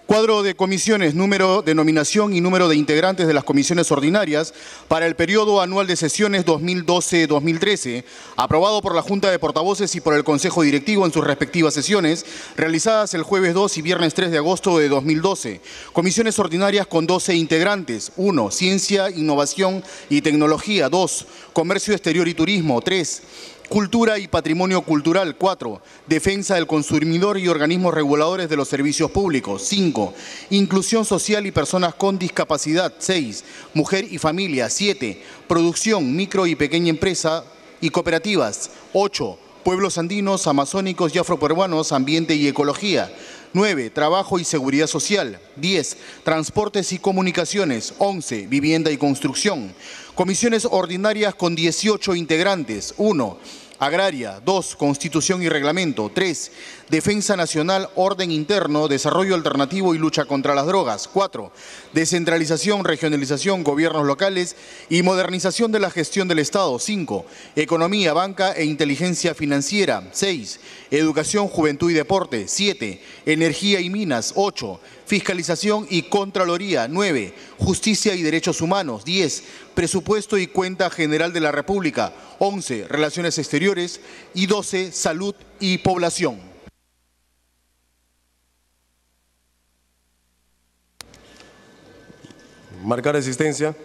Cuadro de comisiones, número de nominación y número de integrantes de las comisiones ordinarias para el periodo anual de sesiones 2012-2013, aprobado por la Junta de Portavoces y por el Consejo Directivo en sus respectivas sesiones, realizadas el jueves 2 y viernes 3 de agosto de 2012. Comisiones ordinarias con 12 integrantes. 1. Ciencia, Innovación y Tecnología. 2. Comercio Exterior y Turismo. 3. Cultura y Patrimonio Cultural. 4. Defensa del consumidor y organismos reguladores de los servicios públicos. 5. Inclusión social y personas con discapacidad. 6. Mujer y familia. 7. Producción, micro y pequeña empresa y cooperativas. 8. Pueblos andinos, amazónicos y afroperuanos, ambiente y ecología. 9. Trabajo y seguridad social. 10. Transportes y comunicaciones. 11. Vivienda y construcción. Comisiones ordinarias con 18 integrantes. 1. Agraria. 2. Constitución y Reglamento. 3. Defensa Nacional, Orden Interno, Desarrollo Alternativo y Lucha contra las Drogas. 4. Descentralización, Regionalización, Gobiernos Locales y Modernización de la Gestión del Estado. 5. Economía, Banca e Inteligencia Financiera. 6. Educación, Juventud y Deporte. 7. Energía y Minas. 8. Fiscalización y Contraloría. 9. Justicia y Derechos Humanos. 10. Presupuesto y Cuenta General de la República. 11. Relaciones Exteriores. Y 12. Salud y Población. Marcar asistencia.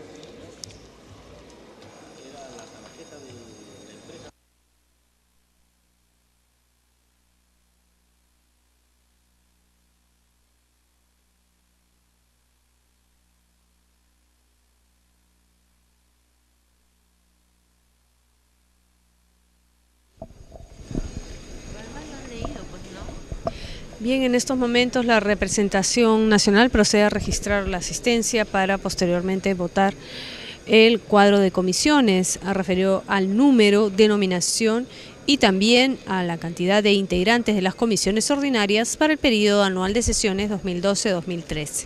Bien, en estos momentos la representación nacional procede a registrar la asistencia para posteriormente votar el cuadro de comisiones. Referido al número de nominación y también a la cantidad de integrantes de las comisiones ordinarias para el periodo anual de sesiones 2012-2013.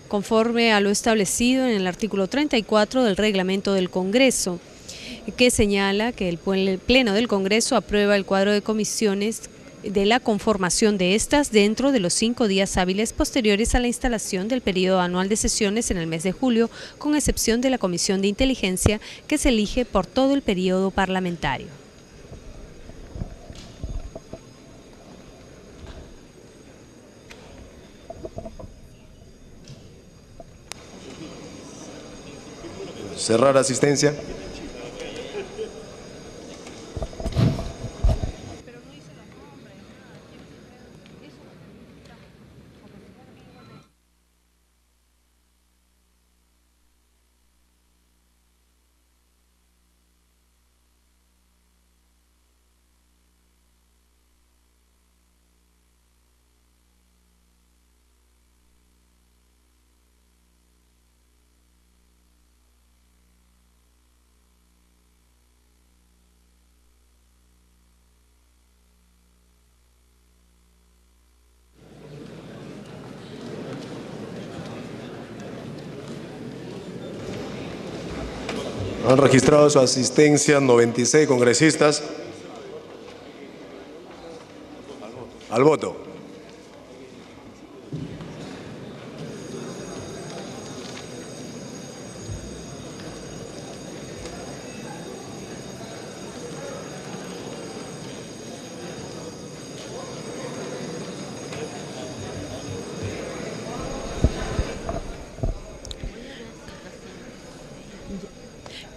Conforme a lo establecido en el artículo 34 del reglamento del Congreso, que señala que el Pleno del Congreso aprueba el cuadro de comisiones de la conformación de estas dentro de los 5 días hábiles posteriores a la instalación del periodo anual de sesiones en el mes de julio, con excepción de la Comisión de Inteligencia, que se elige por todo el periodo parlamentario. Cerrar asistencia. Han registrado su asistencia 96 congresistas. Al voto.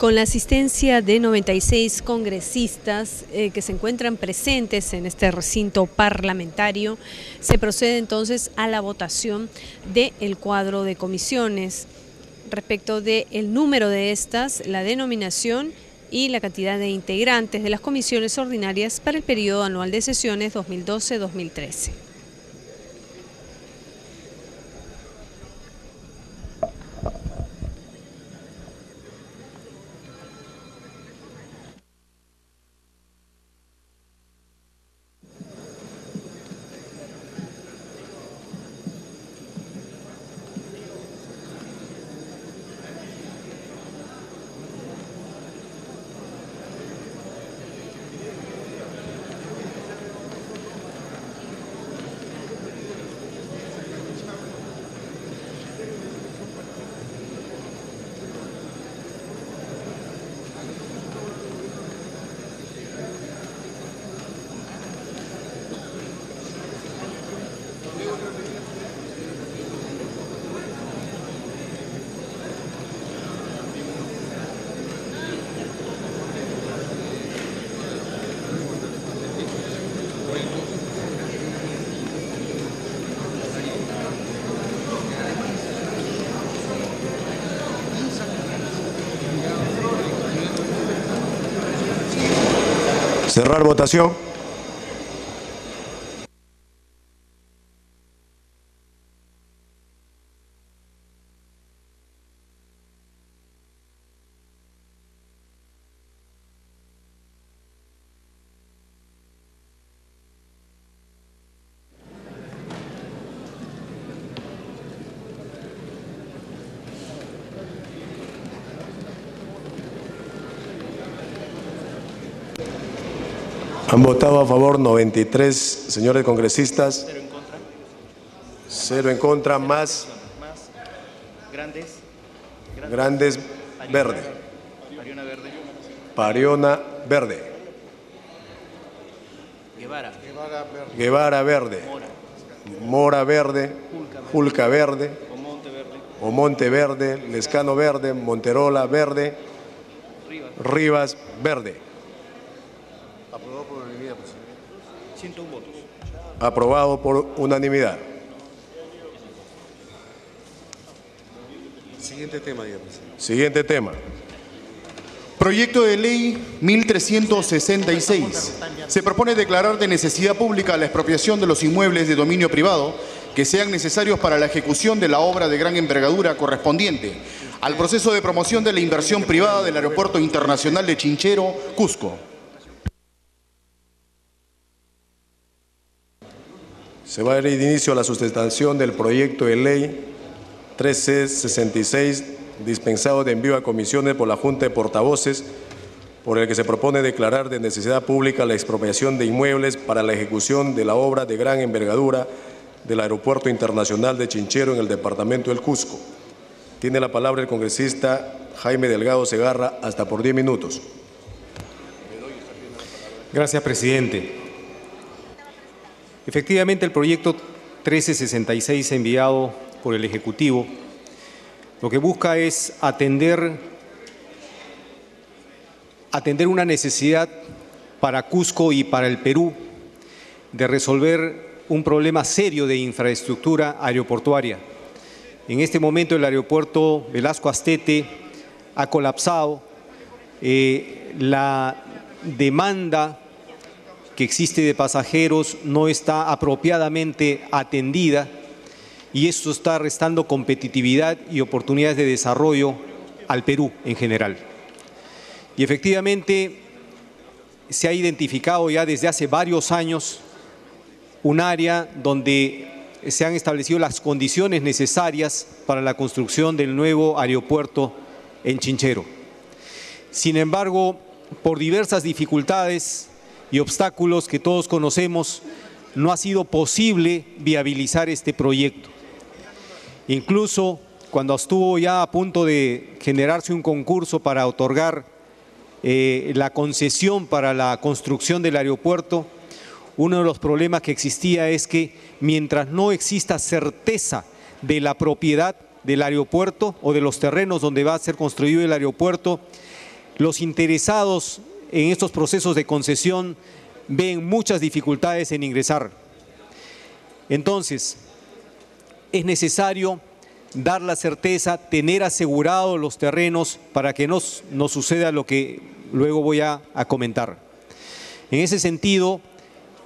Con la asistencia de 96 congresistas que se encuentran presentes en este recinto parlamentario, se procede entonces a la votación del cuadro de comisiones. Respecto del número de estas, la denominación y la cantidad de integrantes de las comisiones ordinarias para el periodo anual de sesiones 2012-2013. Cerrar votación. Han votado a favor 93 señores congresistas. 0 en contra. 0 en contra, más. Grandes verde. Pariona verde. Guevara verde. Mora verde. Julca verde. Omonte verde. Lescano verde. Monterola verde. Rivas verde. Aprobado por unanimidad, presidente. 101 votos. Aprobado por unanimidad. Siguiente tema, ya, presidente. Siguiente tema. Proyecto de ley 1366. Se propone declarar de necesidad pública la expropiación de los inmuebles de dominio privado que sean necesarios para la ejecución de la obra de gran envergadura correspondiente al proceso de promoción de la inversión privada del Aeropuerto Internacional de Chinchero, Cusco. Se va a dar inicio a la sustentación del proyecto de ley 1366, dispensado de envío a comisiones por la Junta de Portavoces, por el que se propone declarar de necesidad pública la expropiación de inmuebles para la ejecución de la obra de gran envergadura del Aeropuerto Internacional de Chinchero en el departamento del Cusco. Tiene la palabra el congresista Jaime Delgado Segarra, hasta por 10 minutos. Gracias, presidente. Efectivamente, el proyecto 1366 enviado por el Ejecutivo lo que busca es atender una necesidad para Cusco y para el Perú de resolver un problema serio de infraestructura aeroportuaria. En este momento el aeropuerto Velasco Astete ha colapsado, la demanda que existe de pasajeros no está apropiadamente atendida y esto está restando competitividad y oportunidades de desarrollo al Perú en general. Y efectivamente se ha identificado ya desde hace varios años un área donde se han establecido las condiciones necesarias para la construcción del nuevo aeropuerto en Chinchero. Sin embargo, por diversas dificultades y obstáculos que todos conocemos, no ha sido posible viabilizar este proyecto. Incluso cuando estuvo ya a punto de generarse un concurso para otorgar la concesión para la construcción del aeropuerto, uno de los problemas que existía es que mientras no exista certeza de la propiedad del aeropuerto o de los terrenos donde va a ser construido el aeropuerto, los interesados en estos procesos de concesión ven muchas dificultades en ingresar. Entonces, es necesario dar la certeza, tener asegurados los terrenos para que no suceda lo que luego voy a comentar. En ese sentido,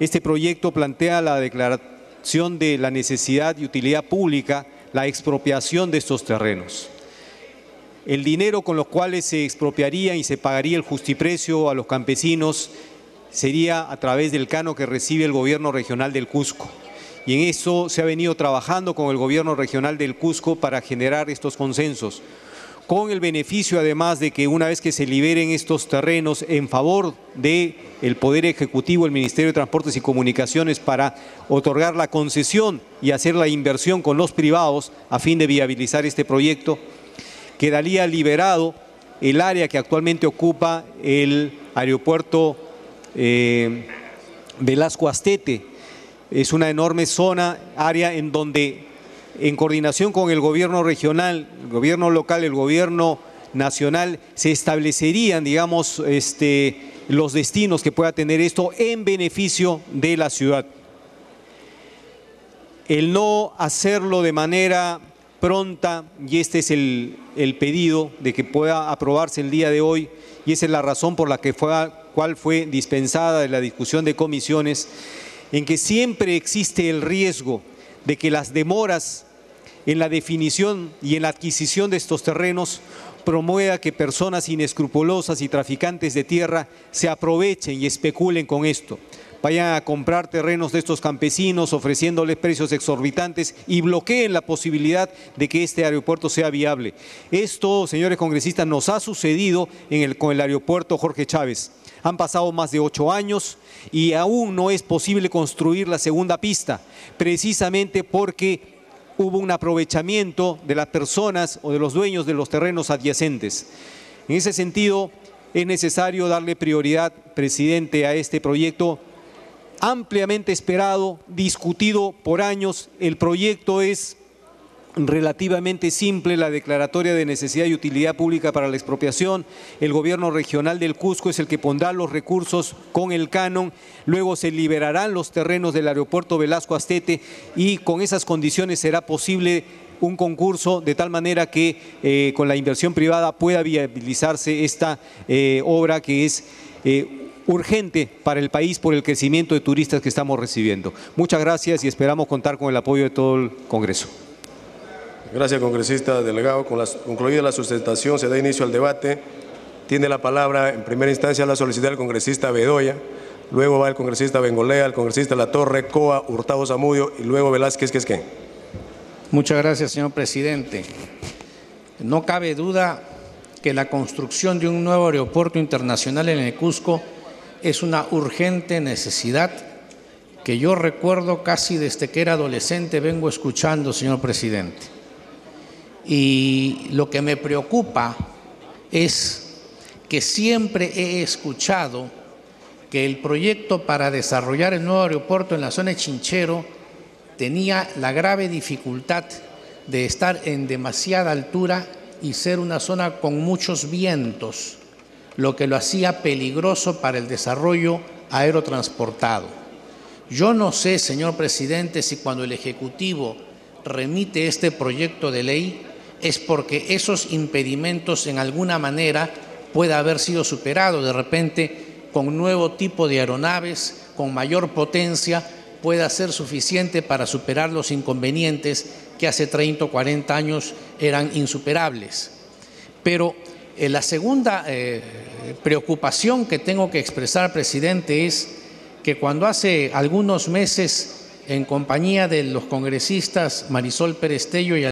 este proyecto plantea la declaración de la necesidad y utilidad pública, la expropiación de estos terrenos. El dinero con los cuales se expropiaría y se pagaría el justiprecio a los campesinos sería a través del canon que recibe el gobierno regional del Cusco. Y en eso se ha venido trabajando con el gobierno regional del Cusco para generar estos consensos, con el beneficio además de que una vez que se liberen estos terrenos en favor del Poder Ejecutivo, el Ministerio de Transportes y Comunicaciones, para otorgar la concesión y hacer la inversión con los privados a fin de viabilizar este proyecto, quedaría liberado el área que actualmente ocupa el aeropuerto Velasco Astete. Es una enorme área en donde, en coordinación con el gobierno regional, el gobierno local, el gobierno nacional, se establecerían, digamos, los destinos que pueda tener esto en beneficio de la ciudad. El no hacerlo de manera pronta, y este es el pedido de que pueda aprobarse el día de hoy, y esa es la razón por la cual fue dispensada de la discusión de comisiones, en que siempre existe el riesgo de que las demoras en la definición y en la adquisición de estos terrenos promueva que personas inescrupulosas y traficantes de tierra se aprovechen y especulen con esto. Vayan a comprar terrenos de estos campesinos ofreciéndoles precios exorbitantes y bloqueen la posibilidad de que este aeropuerto sea viable. Esto, señores congresistas, nos ha sucedido con el aeropuerto Jorge Chávez. Han pasado más de 8 años y aún no es posible construir la segunda pista, precisamente porque hubo un aprovechamiento de las personas o de los dueños de los terrenos adyacentes. En ese sentido, es necesario darle prioridad, presidente, a este proyecto ampliamente esperado, discutido por años. El proyecto es relativamente simple, la declaratoria de necesidad y utilidad pública para la expropiación. El gobierno regional del Cusco es el que pondrá los recursos con el canon, luego se liberarán los terrenos del aeropuerto Velasco Astete y con esas condiciones será posible un concurso de tal manera que con la inversión privada pueda viabilizarse esta obra que es urgente para el país por el crecimiento de turistas que estamos recibiendo. Muchas gracias y esperamos contar con el apoyo de todo el Congreso. Gracias, congresista delegado. Concluida la sustentación, se da inicio al debate. Tiene la palabra en primera instancia la solicitada del congresista Bedoya, luego va el congresista Bengolea, el congresista Latorre, Coa, Hurtado Zamudio y luego Velázquez Quesquén. Muchas gracias, señor presidente. No cabe duda que la construcción de un nuevo aeropuerto internacional en el Cusco es una urgente necesidad que yo recuerdo casi desde que era adolescente vengo escuchando, señor presidente. Y lo que me preocupa es que siempre he escuchado que el proyecto para desarrollar el nuevo aeropuerto en la zona de Chinchero tenía la grave dificultad de estar en demasiada altura y ser una zona con muchos vientos, lo que lo hacía peligroso para el desarrollo aerotransportado. Yo no sé, señor presidente, si cuando el Ejecutivo remite este proyecto de ley es porque esos impedimentos en alguna manera pueda haber sido superado. De repente, con un nuevo tipo de aeronaves, con mayor potencia, pueda ser suficiente para superar los inconvenientes que hace 30 o 40 años eran insuperables. Pero la segunda preocupación que tengo que expresar, presidente, es que cuando hace algunos meses, en compañía de los congresistas Marisol Pérez Tello y